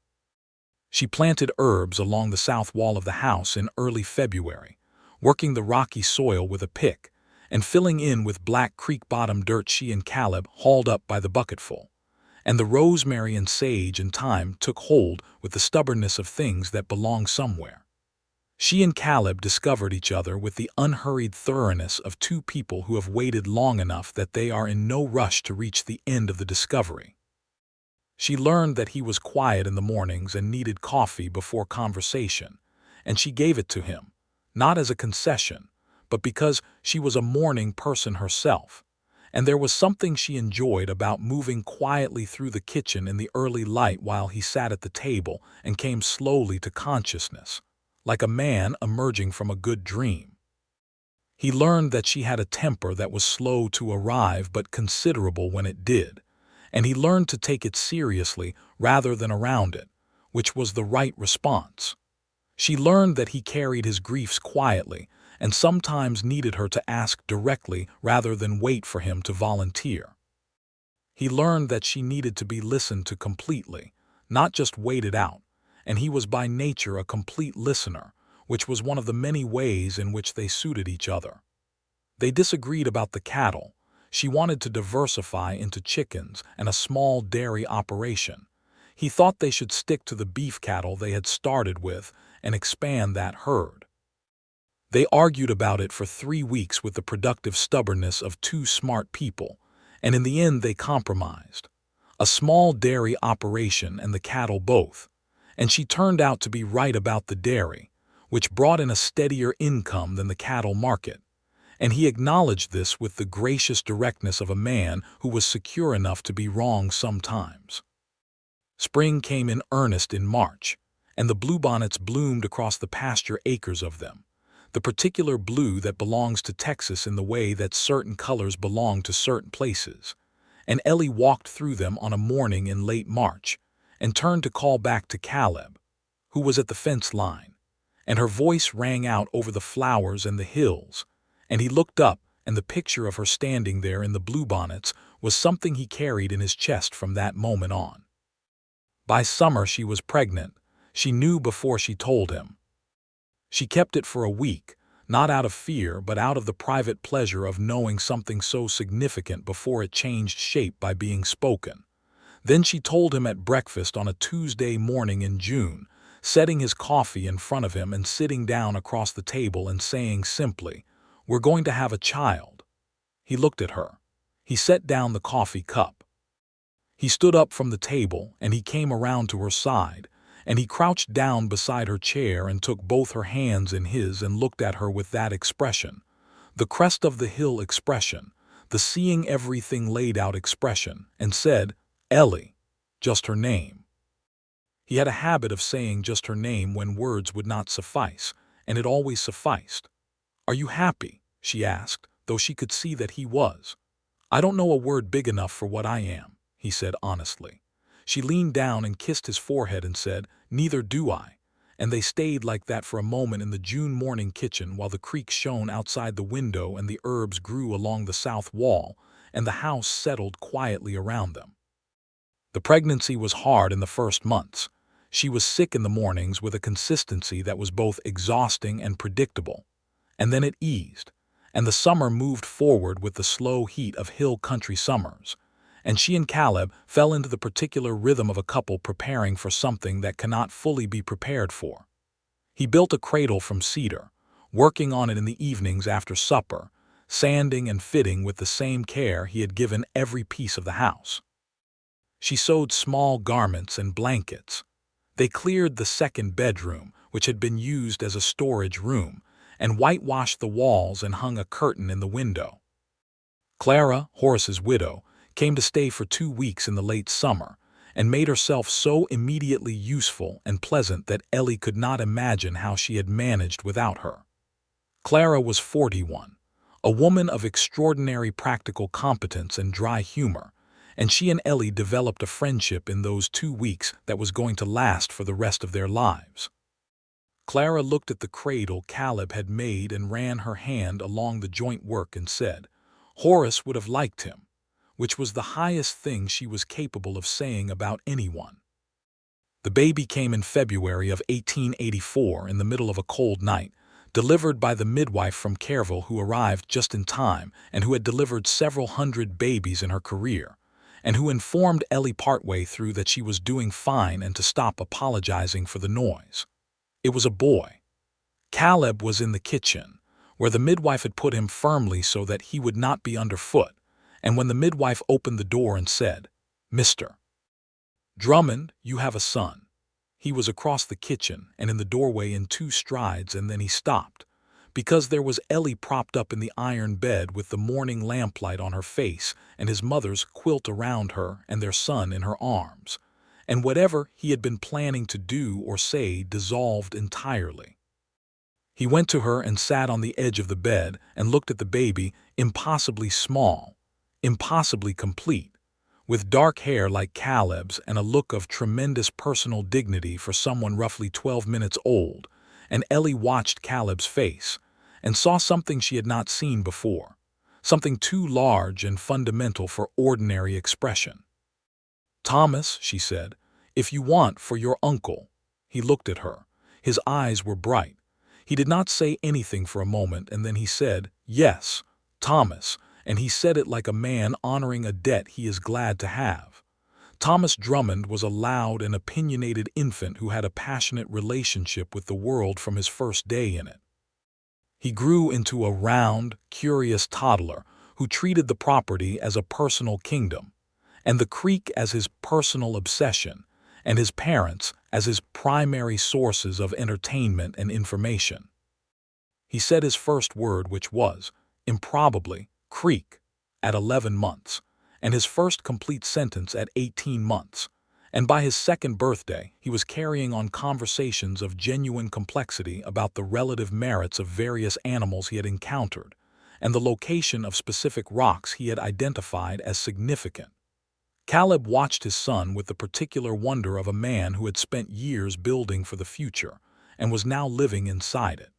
She planted herbs along the south wall of the house in early February, working the rocky soil with a pick and filling in with Black Creek bottom dirt she and Caleb hauled up by the bucketful. And the rosemary and sage and thyme took hold with the stubbornness of things that belong somewhere. She and Caleb discovered each other with the unhurried thoroughness of two people who have waited long enough that they are in no rush to reach the end of the discovery. She learned that he was quiet in the mornings and needed coffee before conversation, and she gave it to him, not as a concession, but because she was a morning person herself, and there was something she enjoyed about moving quietly through the kitchen in the early light while he sat at the table and came slowly to consciousness, like a man emerging from a good dream. He learned that she had a temper that was slow to arrive but considerable when it did, and he learned to take it seriously rather than around it, which was the right response. She learned that he carried his griefs quietly and sometimes needed her to ask directly rather than wait for him to volunteer. He learned that she needed to be listened to completely, not just waited out, and he was by nature a complete listener, which was one of the many ways in which they suited each other. They disagreed about the cattle. She wanted to diversify into chickens and a small dairy operation. He thought they should stick to the beef cattle they had started with and expand that herd. They argued about it for 3 weeks with the productive stubbornness of two smart people, and in the end they compromised. A small dairy operation and the cattle both, and she turned out to be right about the dairy, which brought in a steadier income than the cattle market, and he acknowledged this with the gracious directness of a man who was secure enough to be wrong sometimes. Spring came in earnest in March, and the bluebonnets bloomed across the pasture acres of them, the particular blue that belongs to Texas in the way that certain colors belong to certain places, and Ellie walked through them on a morning in late March and turned to call back to Caleb, who was at the fence line, and her voice rang out over the flowers and the hills, and he looked up, and the picture of her standing there in the bluebonnets was something he carried in his chest from that moment on. By summer she was pregnant. She knew before she told him. She kept it for a week, not out of fear but out of the private pleasure of knowing something so significant before it changed shape by being spoken. Then she told him at breakfast on a Tuesday morning in June, setting his coffee in front of him and sitting down across the table and saying simply, "We're going to have a child." He looked at her. He set down the coffee cup. He stood up from the table and he came around to her side, and he crouched down beside her chair and took both her hands in his and looked at her with that expression, the crest of the hill expression, the seeing everything laid out expression, and said, "Ellie," just her name. He had a habit of saying just her name when words would not suffice, and it always sufficed. "Are you happy?" she asked, though she could see that he was. "I don't know a word big enough for what I am," he said honestly. She leaned down and kissed his forehead and said, "Neither do I," and they stayed like that for a moment in the June morning kitchen while the creek shone outside the window and the herbs grew along the south wall, and the house settled quietly around them. The pregnancy was hard in the first months. She was sick in the mornings with a consistency that was both exhausting and predictable, and then it eased, and the summer moved forward with the slow heat of hill country summers, and she and Caleb fell into the particular rhythm of a couple preparing for something that cannot fully be prepared for. He built a cradle from cedar, working on it in the evenings after supper, sanding and fitting with the same care he had given every piece of the house. She sewed small garments and blankets. They cleared the second bedroom, which had been used as a storage room, and whitewashed the walls and hung a curtain in the window. Clara, Horace's widow, came to stay for 2 weeks in the late summer, and made herself so immediately useful and pleasant that Ellie could not imagine how she had managed without her. Clara was 41, a woman of extraordinary practical competence and dry humor, and she and Ellie developed a friendship in those 2 weeks that was going to last for the rest of their lives. Clara looked at the cradle Caleb had made and ran her hand along the joint work and said, "Horace would have liked him," which was the highest thing she was capable of saying about anyone. The baby came in February of 1884 in the middle of a cold night, delivered by the midwife from Kerrville who arrived just in time and who had delivered several hundred babies in her career, and who informed Ellie partway through that she was doing fine and to stop apologizing for the noise. It was a boy. Caleb was in the kitchen, where the midwife had put him firmly so that he would not be underfoot, and when the midwife opened the door and said, "Mr. Drummond, you have a son," he was across the kitchen and in the doorway in 2 strides, and then he stopped, because there was Ellie propped up in the iron bed with the morning lamplight on her face and his mother's quilt around her and their son in her arms, and whatever he had been planning to do or say dissolved entirely. He went to her and sat on the edge of the bed and looked at the baby, impossibly small, impossibly complete, with dark hair like Caleb's and a look of tremendous personal dignity for someone roughly 12 minutes old, and Ellie watched Caleb's face and saw something she had not seen before, something too large and fundamental for ordinary expression. "Thomas," she said, "if you want for your uncle." He looked at her. His eyes were bright. He did not say anything for a moment, and then he said, "Yes, Thomas," and he said it like a man honoring a debt he is glad to have. Thomas Drummond was a loud and opinionated infant who had a passionate relationship with the world from his first day in it. He grew into a round, curious toddler who treated the property as a personal kingdom, and the creek as his personal obsession, and his parents as his primary sources of entertainment and information. He said his first word, which was, improbably, creek, at 11 months, and his first complete sentence at 18 months, and by his second birthday he was carrying on conversations of genuine complexity about the relative merits of various animals he had encountered, and the location of specific rocks he had identified as significant. Caleb watched his son with the particular wonder of a man who had spent years building for the future and was now living inside it.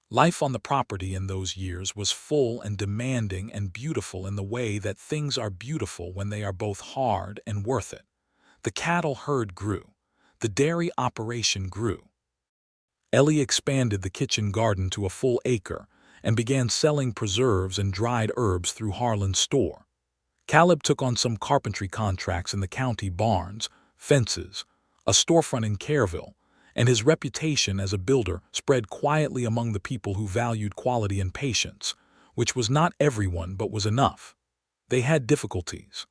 Life on the property in those years was full and demanding and beautiful in the way that things are beautiful when they are both hard and worth it. The cattle herd grew. The dairy operation grew. Ellie expanded the kitchen garden to a full acre and began selling preserves and dried herbs through Harlan's store. Caleb took on some carpentry contracts in the county barns, fences, a storefront in Kerrville, and his reputation as a builder spread quietly among the people who valued quality and patience, which was not everyone but was enough. They had difficulties.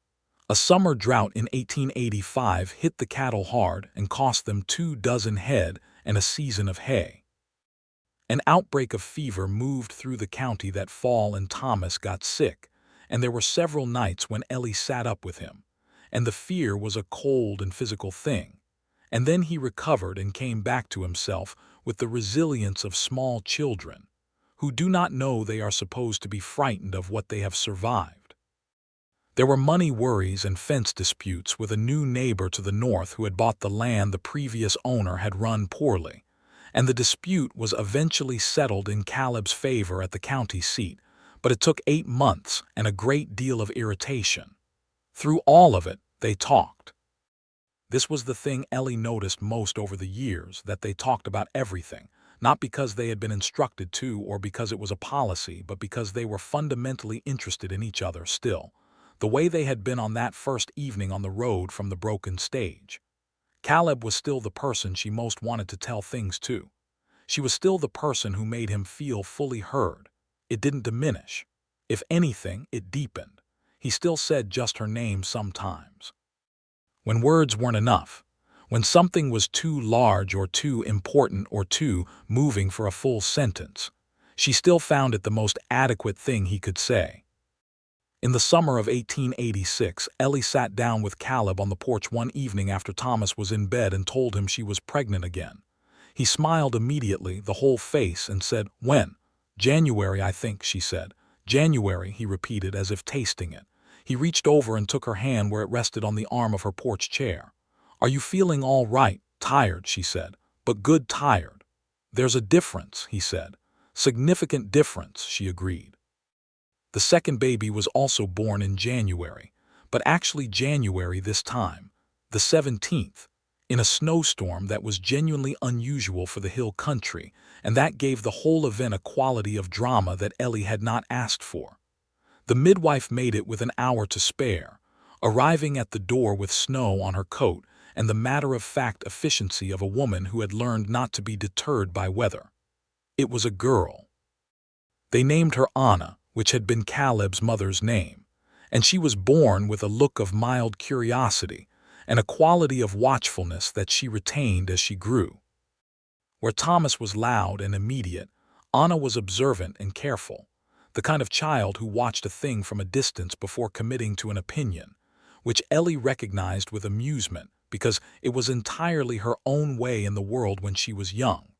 A summer drought in 1885 hit the cattle hard and cost them 24 head and a season of hay. An outbreak of fever moved through the county that fall, and Thomas got sick, and there were several nights when Ellie sat up with him, and the fear was a cold and physical thing. And then he recovered and came back to himself with the resilience of small children, who do not know they are supposed to be frightened of what they have survived. There were money worries and fence disputes with a new neighbor to the north who had bought the land the previous owner had run poorly, and the dispute was eventually settled in Caleb's favor at the county seat, but it took 8 months and a great deal of irritation. Through all of it, they talked. This was the thing Ellie noticed most over the years, that they talked about everything, not because they had been instructed to or because it was a policy, but because they were fundamentally interested in each other still, the way they had been on that first evening on the road from the broken stage. Caleb was still the person she most wanted to tell things to. She was still the person who made him feel fully heard. It didn't diminish. If anything, it deepened. He still said just her name sometimes. When words weren't enough, when something was too large or too important or too moving for a full sentence, she still found it the most adequate thing he could say. In the summer of 1886, Ellie sat down with Caleb on the porch one evening after Thomas was in bed and told him she was pregnant again. He smiled immediately, the whole face, and said, "When?" "January, I think," she said. "January," he repeated as if tasting it. He reached over and took her hand where it rested on the arm of her porch chair. "Are you feeling all right?" "Tired," she said, "but good tired." "There's a difference," he said. "Significant difference," she agreed. The second baby was also born in January, but actually January this time, the 17th, in a snowstorm that was genuinely unusual for the hill country, and that gave the whole event a quality of drama that Ellie had not asked for. The midwife made it with an hour to spare, arriving at the door with snow on her coat and the matter-of-fact efficiency of a woman who had learned not to be deterred by weather. It was a girl. They named her Anna, which had been Caleb's mother's name, and she was born with a look of mild curiosity and a quality of watchfulness that she retained as she grew. Where Thomas was loud and immediate, Anna was observant and careful, the kind of child who watched a thing from a distance before committing to an opinion, which Ellie recognized with amusement because it was entirely her own way in the world when she was young.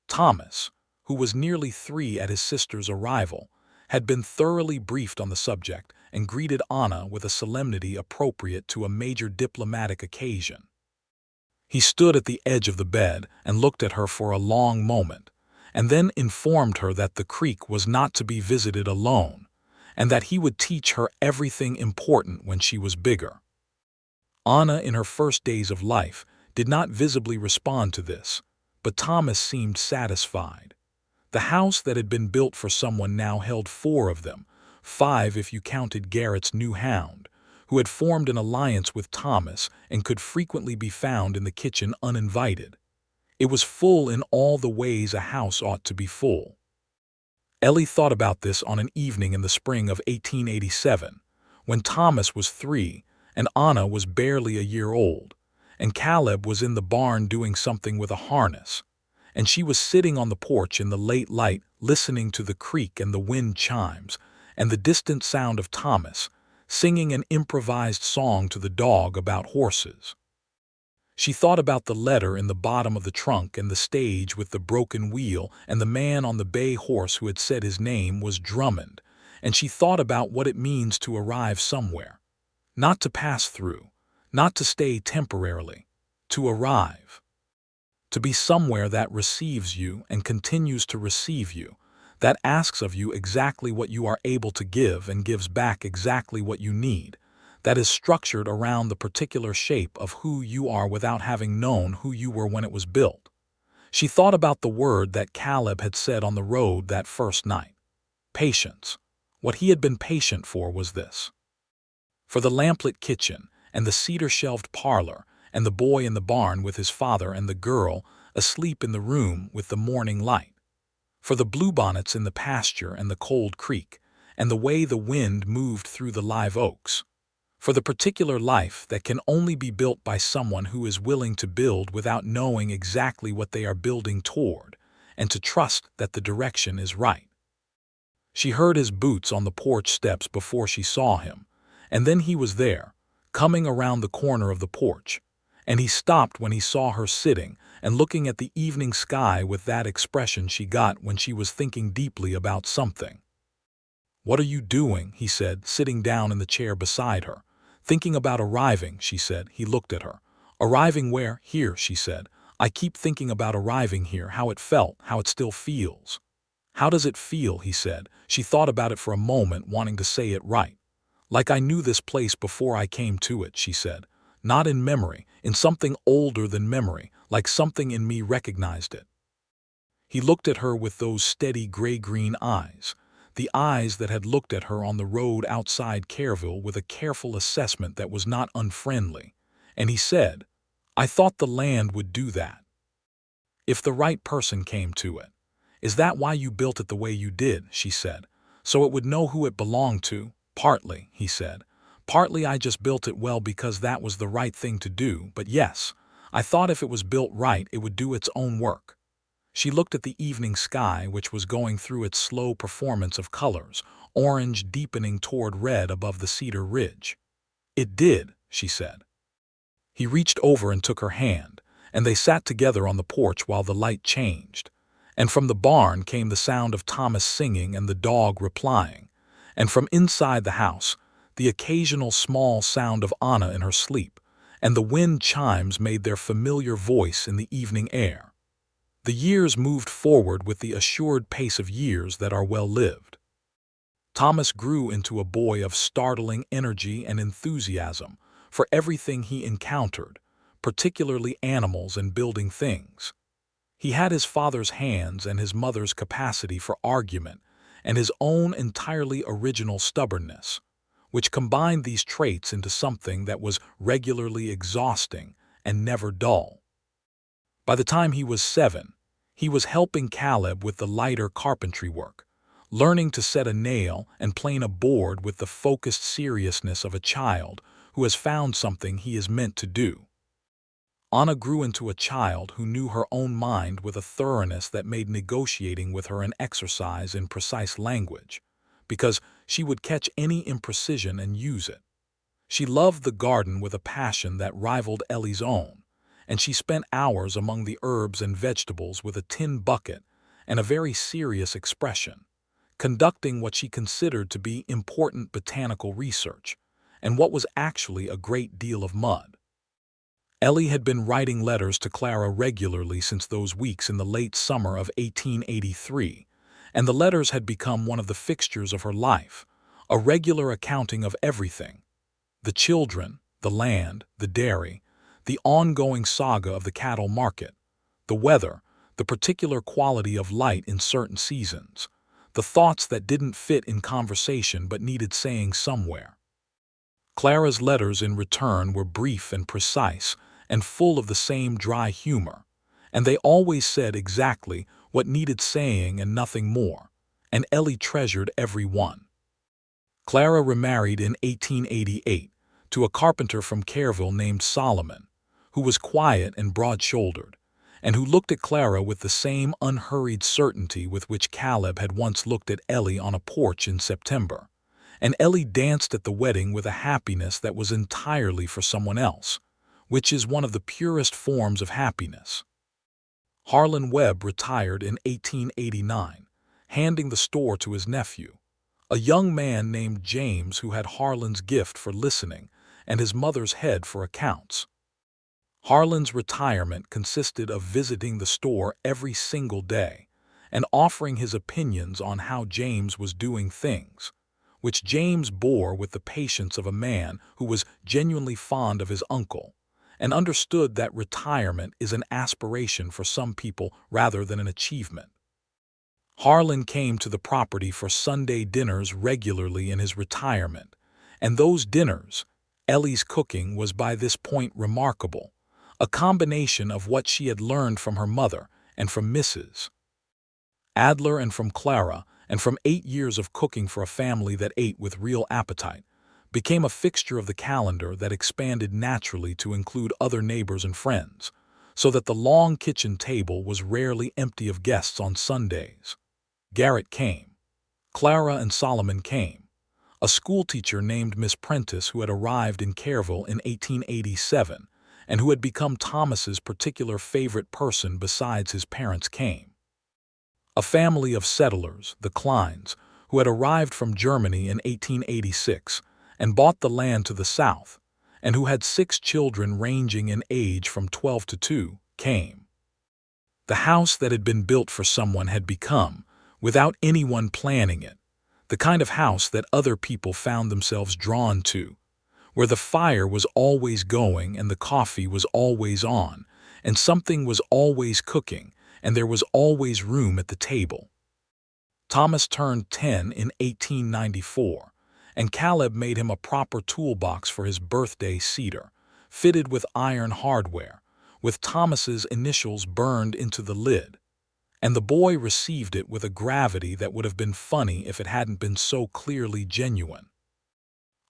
Thomas, who was nearly 3 at his sister's arrival, had been thoroughly briefed on the subject and greeted Anna with a solemnity appropriate to a major diplomatic occasion. He stood at the edge of the bed and looked at her for a long moment, and then informed her that the creek was not to be visited alone, and that he would teach her everything important when she was bigger. Anna, in her first days of life, did not visibly respond to this, but Thomas seemed satisfied. The house that had been built for someone now held 4 of them, 5 if you counted Garrett's new hound, who had formed an alliance with Thomas and could frequently be found in the kitchen uninvited. It was full in all the ways a house ought to be full. Ellie thought about this on an evening in the spring of 1887, when Thomas was 3 and Anna was barely a year old, and Caleb was in the barn doing something with a harness, and she was sitting on the porch in the late light listening to the creek and the wind chimes and the distant sound of Thomas singing an improvised song to the dog about horses. She thought about the letter in the bottom of the trunk and the stage with the broken wheel and the man on the bay horse who had said his name was Drummond, and she thought about what it means to arrive somewhere. Not to pass through, not to stay temporarily, to arrive. To be somewhere that receives you and continues to receive you, that asks of you exactly what you are able to give and gives back exactly what you need, that is structured around the particular shape of who you are without having known who you were when it was built. She thought about the word that Caleb had said on the road that first night. Patience. What he had been patient for was this. For the lamplit kitchen and the cedar-shelved parlor and the boy in the barn with his father and the girl asleep in the room with the morning light. For the bluebonnets in the pasture and the cold creek and the way the wind moved through the live oaks. For the particular life that can only be built by someone who is willing to build without knowing exactly what they are building toward, and to trust that the direction is right. She heard his boots on the porch steps before she saw him, and then he was there, coming around the corner of the porch, and he stopped when he saw her sitting and looking at the evening sky with that expression she got when she was thinking deeply about something. "What are you doing?" he said, sitting down in the chair beside her. "Thinking about arriving," she said. He looked at her. "Arriving where?" "Here," she said. "I keep thinking about arriving here, how it felt, how it still feels." "How does it feel?" he said. She thought about it for a moment, wanting to say it right. "Like I knew this place before I came to it," she said. "Not in memory, in something older than memory, like something in me recognized it." He looked at her with those steady gray-green eyes, the eyes that had looked at her on the road outside Careville with a careful assessment that was not unfriendly, and he said, "I thought the land would do that. If the right person came to it. Is that why you built it the way you did?" she said. "So it would know who it belonged to?" "Partly," he said. "Partly I just built it well because that was the right thing to do, but yes, I thought if it was built right it would do its own work." She looked at the evening sky, which was going through its slow performance of colors, orange deepening toward red above the cedar ridge. "It did," she said. He reached over and took her hand, and they sat together on the porch while the light changed. And from the barn came the sound of Thomas singing and the dog replying, and from inside the house, the occasional small sound of Anna in her sleep, and the wind chimes made their familiar voice in the evening air. The years moved forward with the assured pace of years that are well lived. Thomas grew into a boy of startling energy and enthusiasm for everything he encountered, particularly animals and building things. He had his father's hands and his mother's capacity for argument and his own entirely original stubbornness, which combined these traits into something that was regularly exhausting and never dull. By the time he was 7, he was helping Caleb with the lighter carpentry work, learning to set a nail and plane a board with the focused seriousness of a child who has found something he is meant to do. Anna grew into a child who knew her own mind with a thoroughness that made negotiating with her an exercise in precise language, because she would catch any imprecision and use it. She loved the garden with a passion that rivaled Ellie's own, and she spent hours among the herbs and vegetables with a tin bucket and a very serious expression, conducting what she considered to be important botanical research, and what was actually a great deal of mud. Ellie had been writing letters to Clara regularly since those weeks in the late summer of 1883, and the letters had become one of the fixtures of her life, a regular accounting of everything: the children, the land, the dairy, the ongoing saga of the cattle market, the weather, the particular quality of light in certain seasons, the thoughts that didn't fit in conversation but needed saying somewhere. Clara's letters in return were brief and precise and full of the same dry humor, and they always said exactly what needed saying and nothing more, and Ellie treasured every one. Clara remarried in 1888 to a carpenter from Careville named Solomon, who was quiet and broad-shouldered, and who looked at Clara with the same unhurried certainty with which Caleb had once looked at Ellie on a porch in September, and Ellie danced at the wedding with a happiness that was entirely for someone else, which is one of the purest forms of happiness. Harlan Webb retired in 1889, handing the store to his nephew, a young man named James who had Harlan's gift for listening and his mother's head for accounts. Harlan's retirement consisted of visiting the store every single day and offering his opinions on how James was doing things, which James bore with the patience of a man who was genuinely fond of his uncle and understood that retirement is an aspiration for some people rather than an achievement. Harlan came to the property for Sunday dinners regularly in his retirement, and those dinners, Ellie's cooking was by this point remarkable, a combination of what she had learned from her mother and from Mrs. Adler and from Clara, and from 8 years of cooking for a family that ate with real appetite, became a fixture of the calendar that expanded naturally to include other neighbors and friends, so that the long kitchen table was rarely empty of guests on Sundays. Garrett came. Clara and Solomon came. A schoolteacher named Miss Prentice who had arrived in Careville in 1887 and who had become Thomas's particular favorite person besides his parents came. A family of settlers, the Kleins, who had arrived from Germany in 1886 and bought the land to the south, and who had 6 children ranging in age from 12 to 2, came. The house that had been built for someone had become, without anyone planning it, the kind of house that other people found themselves drawn to, where the fire was always going and the coffee was always on, and something was always cooking, and there was always room at the table. Thomas turned 10 in 1894, and Caleb made him a proper toolbox for his birthday cedar, fitted with iron hardware, with Thomas's initials burned into the lid, and the boy received it with a gravity that would have been funny if it hadn't been so clearly genuine.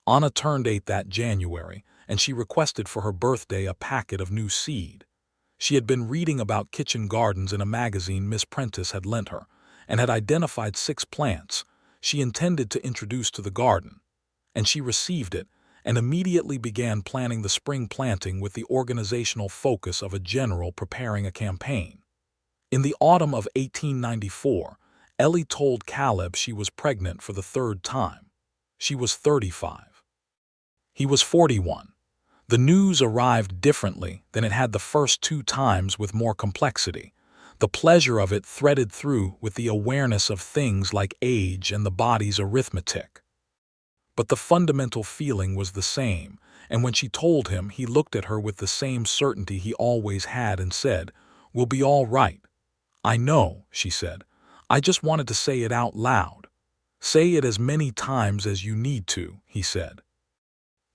Anna turned 8 that January, and she requested for her birthday a packet of new seed. She had been reading about kitchen gardens in a magazine Miss Prentice had lent her, and had identified 6 plants she intended to introduce to the garden, and she received it and immediately began planning the spring planting with the organizational focus of a general preparing a campaign. In the autumn of 1894, Ellie told Caleb she was pregnant for the 3rd time. She was 35. He was 41. The news arrived differently than it had the first 2 times with more complexity. the pleasure of it threaded through with the awareness of things like age and the body's arithmetic. But the fundamental feeling was the same, and when she told him, he looked at her with the same certainty he always had and said, "We'll be all right." "I know," she said. "I just wanted to say it out loud." "Say it as many times as you need to," he said.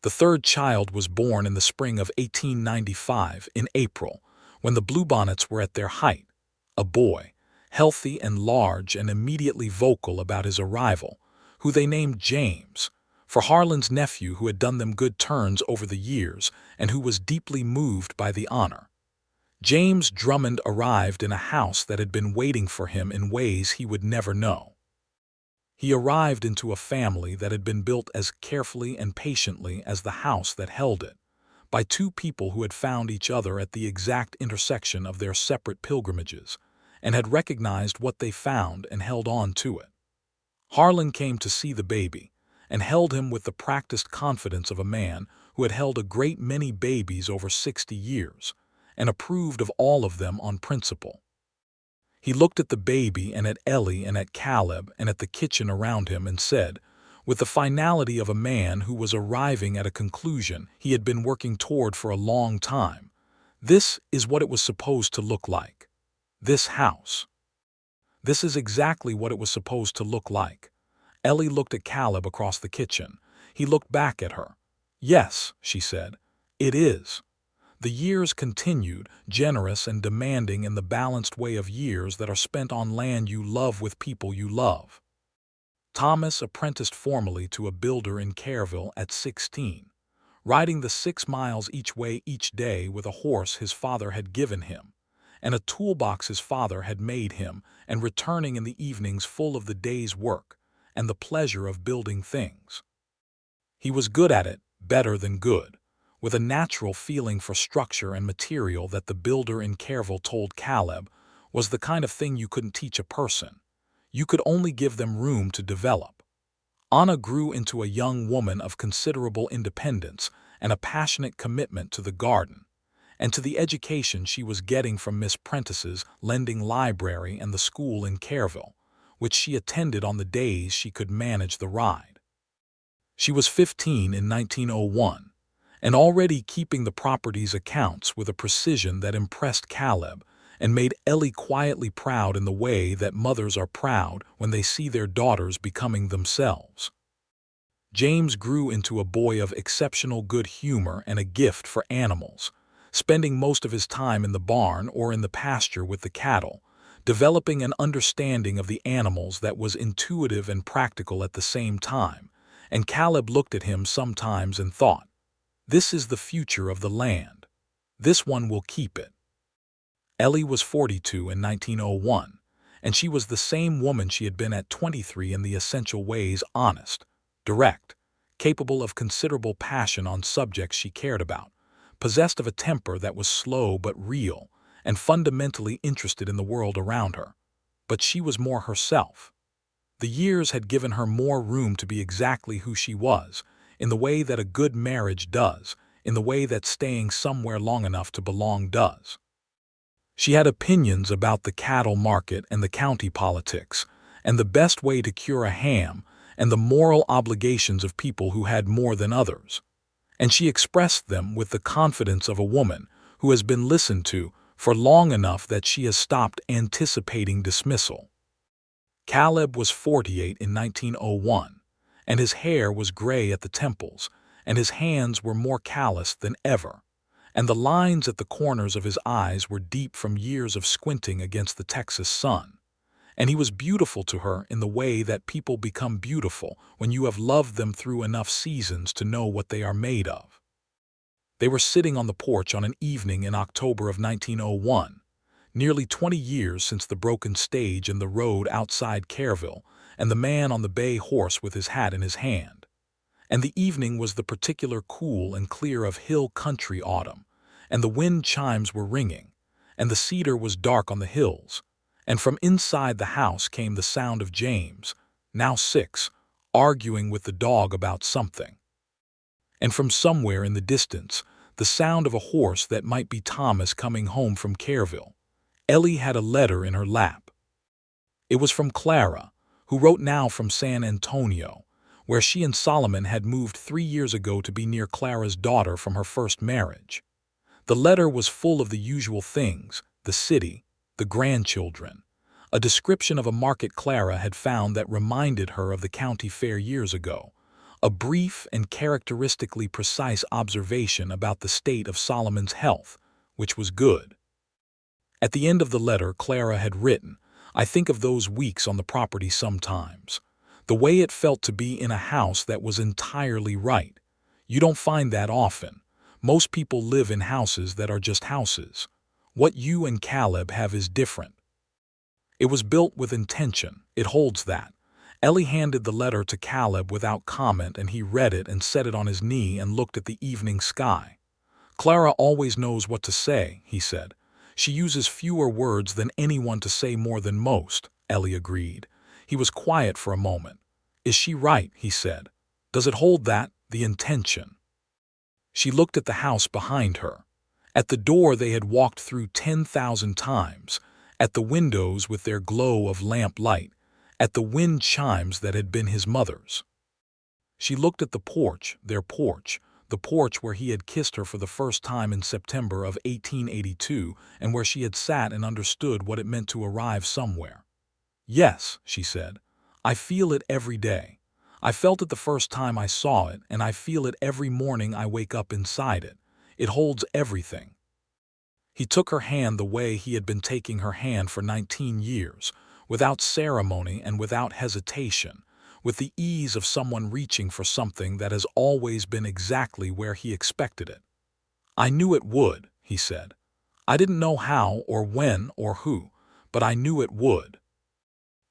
The third child was born in the spring of 1895, in April, when the bluebonnets were at their height. A boy, healthy and large and immediately vocal about his arrival, who they named James, for Harlan's nephew who had done them good turns over the years and who was deeply moved by the honor. James Drummond arrived in a house that had been waiting for him in ways he would never know. He arrived into a family that had been built as carefully and patiently as the house that held it, by two people who had found each other at the exact intersection of their separate pilgrimages, and had recognized what they found and held on to it. Harlan came to see the baby, and held him with the practiced confidence of a man who had held a great many babies over 60 years, and approved of all of them on principle. He looked at the baby and at Ellie and at Caleb and at the kitchen around him and said, with the finality of a man who was arriving at a conclusion he had been working toward for a long time, "This is what it was supposed to look like. This house. This is exactly what it was supposed to look like." Ellie looked at Caleb across the kitchen. He looked back at her. "Yes," she said, "it is." The years continued, generous and demanding in the balanced way of years that are spent on land you love with people you love. Thomas apprenticed formally to a builder in Careville at 16, riding the 6 miles each way each day with a horse his father had given him, and a toolbox his father had made him, and returning in the evenings full of the day's work and the pleasure of building things. He was good at it, better than good, with a natural feeling for structure and material that the builder in Careville told Caleb was the kind of thing you couldn't teach a person. You could only give them room to develop. Anna grew into a young woman of considerable independence and a passionate commitment to the garden, and to the education she was getting from Miss Prentice's lending library and the school in Careville, which she attended on the days she could manage the ride. She was 15 in 1901, and already keeping the property's accounts with a precision that impressed Caleb and made Ellie quietly proud in the way that mothers are proud when they see their daughters becoming themselves. James grew into a boy of exceptional good humor and a gift for animals, spending most of his time in the barn or in the pasture with the cattle, developing an understanding of the animals that was intuitive and practical at the same time, and Caleb looked at him sometimes and thought, "This is the future of the land. This one will keep it." Ellie was 42 in 1901, and she was the same woman she had been at 23 in the essential ways: honest, direct, capable of considerable passion on subjects she cared about, possessed of a temper that was slow but real, and fundamentally interested in the world around her. But she was more herself. The years had given her more room to be exactly who she was, in the way that a good marriage does, in the way that staying somewhere long enough to belong does. She had opinions about the cattle market and the county politics, and the best way to cure a ham, and the moral obligations of people who had more than others. And she expressed them with the confidence of a woman who has been listened to for long enough that she has stopped anticipating dismissal. Caleb was 48 in 1901, and his hair was gray at the temples, and his hands were more calloused than ever, and the lines at the corners of his eyes were deep from years of squinting against the Texas sun. And he was beautiful to her in the way that people become beautiful when you have loved them through enough seasons to know what they are made of. They were sitting on the porch on an evening in October of 1901, nearly 20 years since the broken stage in the road outside Careville, and the man on the bay horse with his hat in his hand. And the evening was the particular cool and clear of hill country autumn, and the wind chimes were ringing, and the cedar was dark on the hills, and from inside the house came the sound of James, now 6, arguing with the dog about something. And from somewhere in the distance, the sound of a horse that might be Thomas coming home from Careville. Ellie had a letter in her lap. It was from Clara, who wrote now from San Antonio, where she and Solomon had moved 3 years ago to be near Clara's daughter from her first marriage. The letter was full of the usual things: the city, the grandchildren, a description of a market Clara had found that reminded her of the county fair years ago, a brief and characteristically precise observation about the state of Solomon's health, which was good. At the end of the letter, Clara had written, "I think of those weeks on the property sometimes. The way it felt to be in a house that was entirely right. You don't find that often. Most people live in houses that are just houses. What you and Caleb have is different. It was built with intention. It holds that." Ellie handed the letter to Caleb without comment, and he read it and set it on his knee and looked at the evening sky. "Clara always knows what to say," he said. "She uses fewer words than anyone to say more than most," Ellie agreed. He was quiet for a moment. "Is she right?" he said. "Does it hold that, the intention?" She looked at the house behind her. At the door they had walked through 10,000 times, at the windows with their glow of lamp light, at the wind chimes that had been his mother's. She looked at the porch, their porch, the porch where he had kissed her for the first time in September of 1882, and where she had sat and understood what it meant to arrive somewhere. "Yes," she said, "I feel it every day. I felt it the first time I saw it, and I feel it every morning I wake up inside it. It holds everything." He took her hand the way he had been taking her hand for 19 years, without ceremony and without hesitation, with the ease of someone reaching for something that has always been exactly where he expected it. "I knew it would," he said. "I didn't know how or when or who, but I knew it would."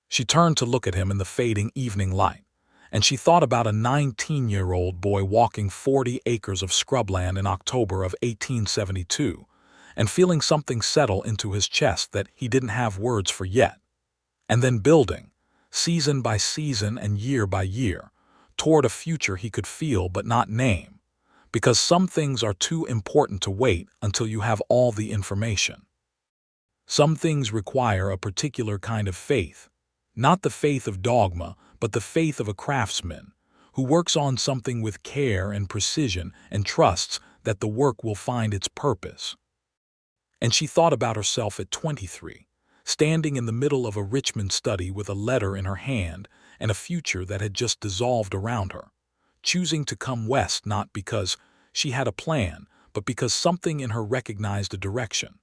She turned to look at him in the fading evening light, and she thought about a 19-year-old boy walking 40 acres of scrubland in October of 1872, and feeling something settle into his chest that he didn't have words for yet, and then building, season by season and year by year, toward a future he could feel but not name, because some things are too important to wait until you have all the information. Some things require a particular kind of faith, not the faith of dogma, but the faith of a craftsman, who works on something with care and precision and trusts that the work will find its purpose. And she thought about herself at 23, standing in the middle of a Richmond study with a letter in her hand and a future that had just dissolved around her, choosing to come west not because she had a plan, but because something in her recognized a direction.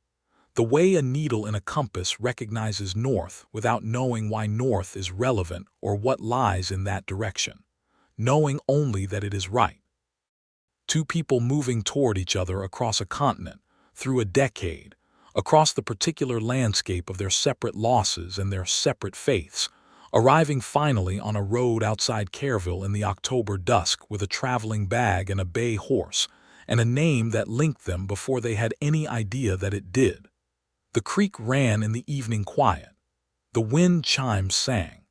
The way a needle in a compass recognizes north without knowing why north is relevant or what lies in that direction, knowing only that it is right. Two people moving toward each other across a continent, through a decade, across the particular landscape of their separate losses and their separate faiths, arriving finally on a road outside Careville in the October dusk with a traveling bag and a bay horse, and a name that linked them before they had any idea that it did. The creek ran in the evening quiet. The wind chimes sang.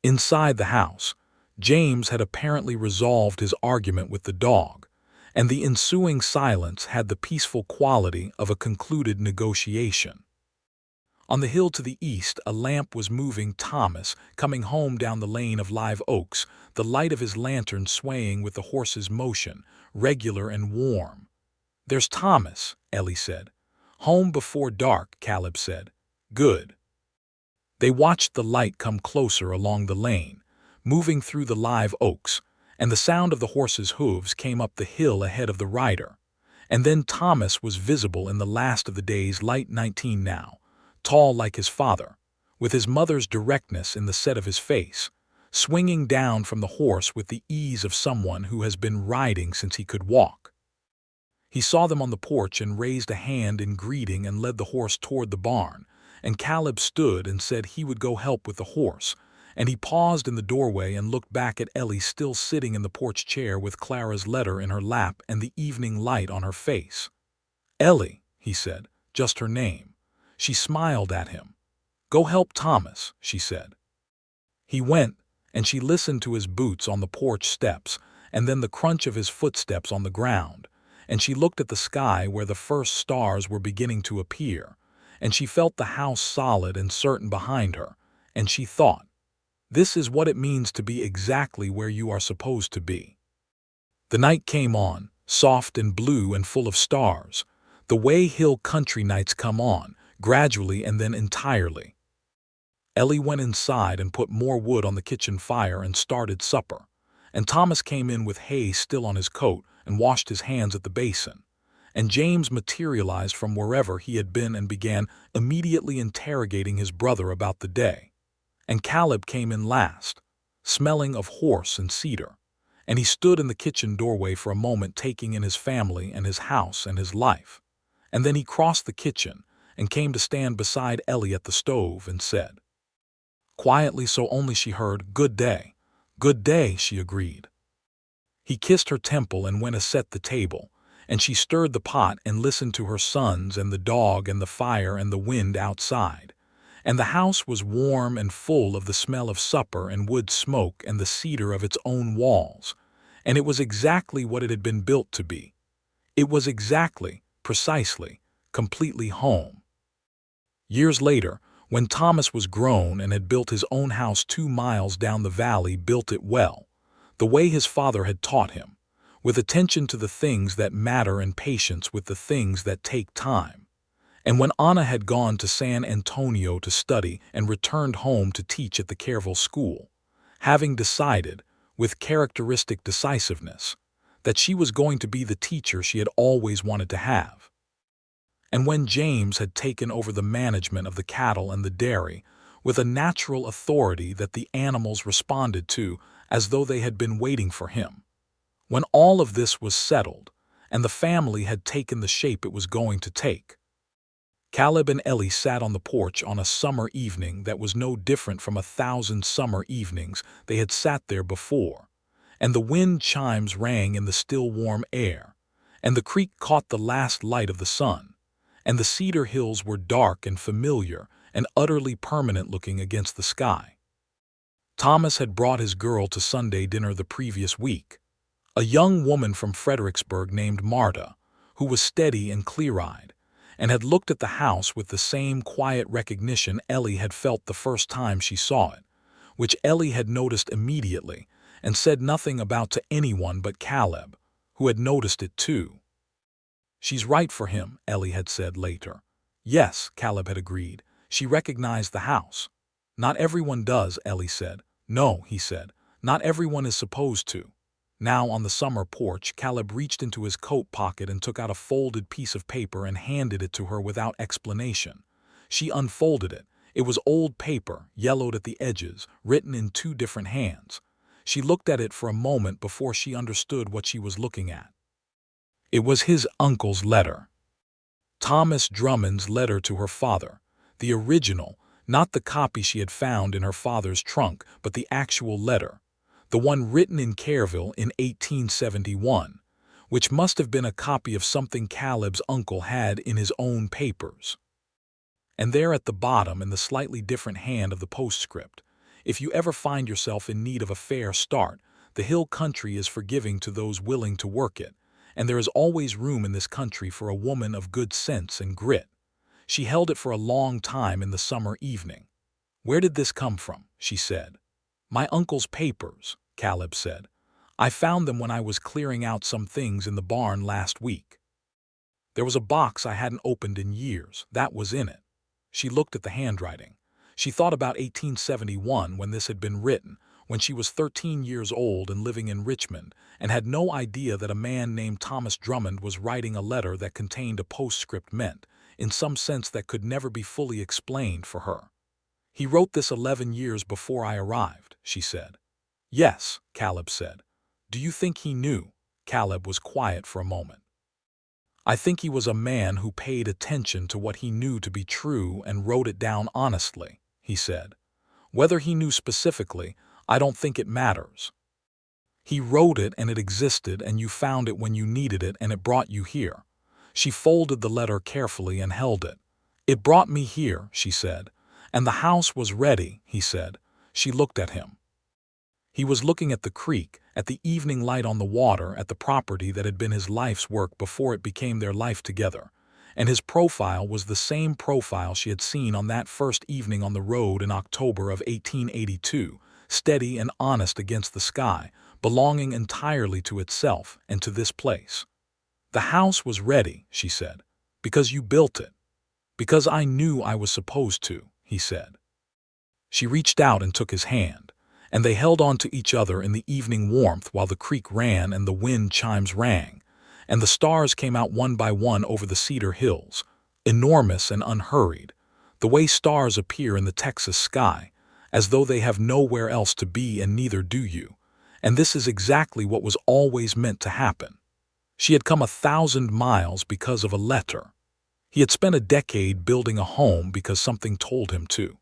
Inside the house, James had apparently resolved his argument with the dog, and the ensuing silence had the peaceful quality of a concluded negotiation. On the hill to the east, a lamp was moving Thomas, coming home down the lane of live oaks, the light of his lantern swaying with the horse's motion, regular and warm. "There's Thomas," Ellie said. "Home before dark," Caleb said. "Good." They watched the light come closer along the lane, moving through the live oaks, and the sound of the horse's hooves came up the hill ahead of the rider. And then Thomas was visible in the last of the day's light, 19 now, tall like his father, with his mother's directness in the set of his face, swinging down from the horse with the ease of someone who has been riding since he could walk. He saw them on the porch and raised a hand in greeting and led the horse toward the barn, and Caleb stood and said he would go help with the horse, and he paused in the doorway and looked back at Ellie still sitting in the porch chair with Clara's letter in her lap and the evening light on her face. "Ellie," he said, just her name. She smiled at him. "Go help Thomas," she said. He went, and she listened to his boots on the porch steps, and then the crunch of his footsteps on the ground, and she looked at the sky where the first stars were beginning to appear, and she felt the house solid and certain behind her, and she thought, "This is what it means to be exactly where you are supposed to be." The night came on, soft and blue and full of stars, the way hill country nights come on, gradually and then entirely. Ellie went inside and put more wood on the kitchen fire and started supper, and Thomas came in with hay still on his coat and washed his hands at the basin, and James materialized from wherever he had been and began immediately interrogating his brother about the day. And Caleb came in last, smelling of horse and cedar, and he stood in the kitchen doorway for a moment taking in his family and his house and his life. And then he crossed the kitchen and came to stand beside Ellie at the stove and said, quietly so only she heard, "Good day." "Good day," she agreed. He kissed her temple and went to set the table, and she stirred the pot and listened to her sons and the dog and the fire and the wind outside. And the house was warm and full of the smell of supper and wood smoke and the cedar of its own walls, and it was exactly what it had been built to be. It was exactly, precisely, completely home. Years later, when Thomas was grown and had built his own house 2 miles down the valley, built it well, the way his father had taught him, with attention to the things that matter and patience with the things that take time. And when Anna had gone to San Antonio to study and returned home to teach at the Careville School, having decided, with characteristic decisiveness, that she was going to be the teacher she had always wanted to have. And when James had taken over the management of the cattle and the dairy, with a natural authority that the animals responded to as though they had been waiting for him. When all of this was settled, and the family had taken the shape it was going to take, Caleb and Ellie sat on the porch on a summer evening that was no different from 1,000 summer evenings they had sat there before, and the wind chimes rang in the still warm air, and the creek caught the last light of the sun, and the cedar hills were dark and familiar and utterly permanent looking against the sky. Thomas had brought his girl to Sunday dinner the previous week, a young woman from Fredericksburg named Marta, who was steady and clear-eyed, and had looked at the house with the same quiet recognition Ellie had felt the first time she saw it, which Ellie had noticed immediately and said nothing about to anyone but Caleb, who had noticed it too. "She's right for him," Ellie had said later. "Yes," Caleb had agreed. "She recognized the house." "Not everyone does," Ellie said. "No," he said. "Not everyone is supposed to." Now on the summer porch, Caleb reached into his coat pocket and took out a folded piece of paper and handed it to her without explanation. She unfolded it. It was old paper, yellowed at the edges, written in 2 different hands. She looked at it for a moment before she understood what she was looking at. It was his uncle's letter. Thomas Drummond's letter to her father. The original, not the copy she had found in her father's trunk, but the actual letter. The one written in Careville in 1871, which must have been a copy of something Caleb's uncle had in his own papers. And there at the bottom, in the slightly different hand of the postscript, "If you ever find yourself in need of a fair start, the hill country is forgiving to those willing to work it, and there is always room in this country for a woman of good sense and grit." She held it for a long time in the summer evening. "Where did this come from?" she said. "My uncle's papers," Caleb said. "I found them when I was clearing out some things in the barn last week. There was a box I hadn't opened in years. That was in it." She looked at the handwriting. She thought about 1871, when this had been written, when she was 13 years old and living in Richmond, and had no idea that a man named Thomas Drummond was writing a letter that contained a postscript meant, in some sense that could never be fully explained for her. "He wrote this 11 years before I arrived," she said. "Yes," Caleb said. "Do you think he knew?" Caleb was quiet for a moment. "I think he was a man who paid attention to what he knew to be true and wrote it down honestly," he said. "Whether he knew specifically, I don't think it matters. He wrote it and it existed and you found it when you needed it and it brought you here." She folded the letter carefully and held it. "It brought me here," she said. "And the house was ready," he said. She looked at him. He was looking at the creek, at the evening light on the water, at the property that had been his life's work before it became their life together, and his profile was the same profile she had seen on that first evening on the road in October of 1882, steady and honest against the sky, belonging entirely to itself and to this place. "The house was ready," she said, "because you built it." "Because I knew I was supposed to," he said. She reached out and took his hand, and they held on to each other in the evening warmth while the creek ran and the wind chimes rang, and the stars came out one by one over the cedar hills, enormous and unhurried, the way stars appear in the Texas sky, as though they have nowhere else to be and neither do you, and this is exactly what was always meant to happen. She had come 1,000 miles because of a letter. He had spent a decade building a home because something told him to.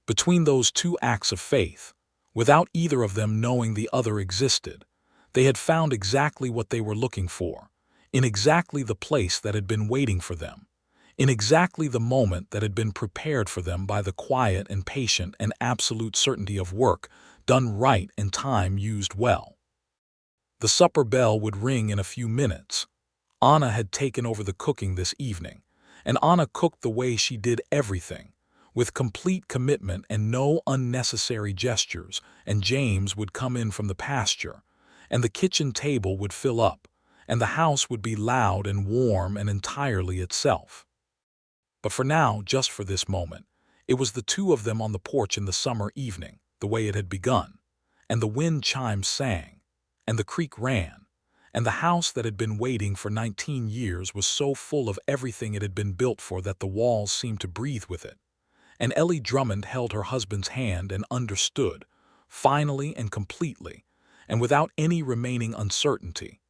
Between those two acts of faith, without either of them knowing the other existed, they had found exactly what they were looking for, in exactly the place that had been waiting for them, in exactly the moment that had been prepared for them by the quiet and patient and absolute certainty of work done right and time used well. The supper bell would ring in a few minutes. Anna had taken over the cooking this evening, and Anna cooked the way she did everything, with complete commitment and no unnecessary gestures, and James would come in from the pasture, and the kitchen table would fill up, and the house would be loud and warm and entirely itself. But for now, just for this moment, it was the two of them on the porch in the summer evening, the way it had begun, and the wind chimes sang, and the creek ran, and the house that had been waiting for 19 years was so full of everything it had been built for that the walls seemed to breathe with it. And Ellie Drummond held her husband's hand and understood, finally and completely, and without any remaining uncertainty,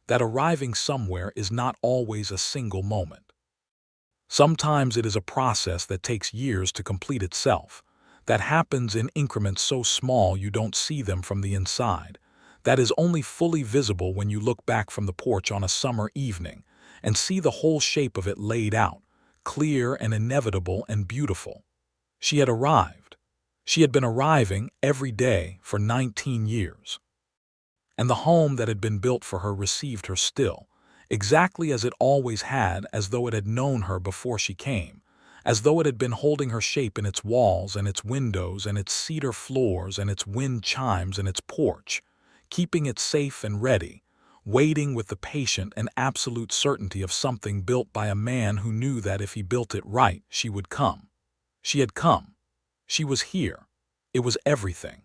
that arriving somewhere is not always a single moment. Sometimes it is a process that takes years to complete itself, that happens in increments so small you don't see them from the inside, that is only fully visible when you look back from the porch on a summer evening and see the whole shape of it laid out, clear and inevitable and beautiful. She had arrived. She had been arriving every day for 19 years. And the home that had been built for her received her still, exactly as it always had, as though it had known her before she came, as though it had been holding her shape in its walls and its windows and its cedar floors and its wind chimes and its porch, keeping it safe and ready, waiting with the patient and absolute certainty of something built by a man who knew that if he built it right, she would come. She had come. She was here. It was everything.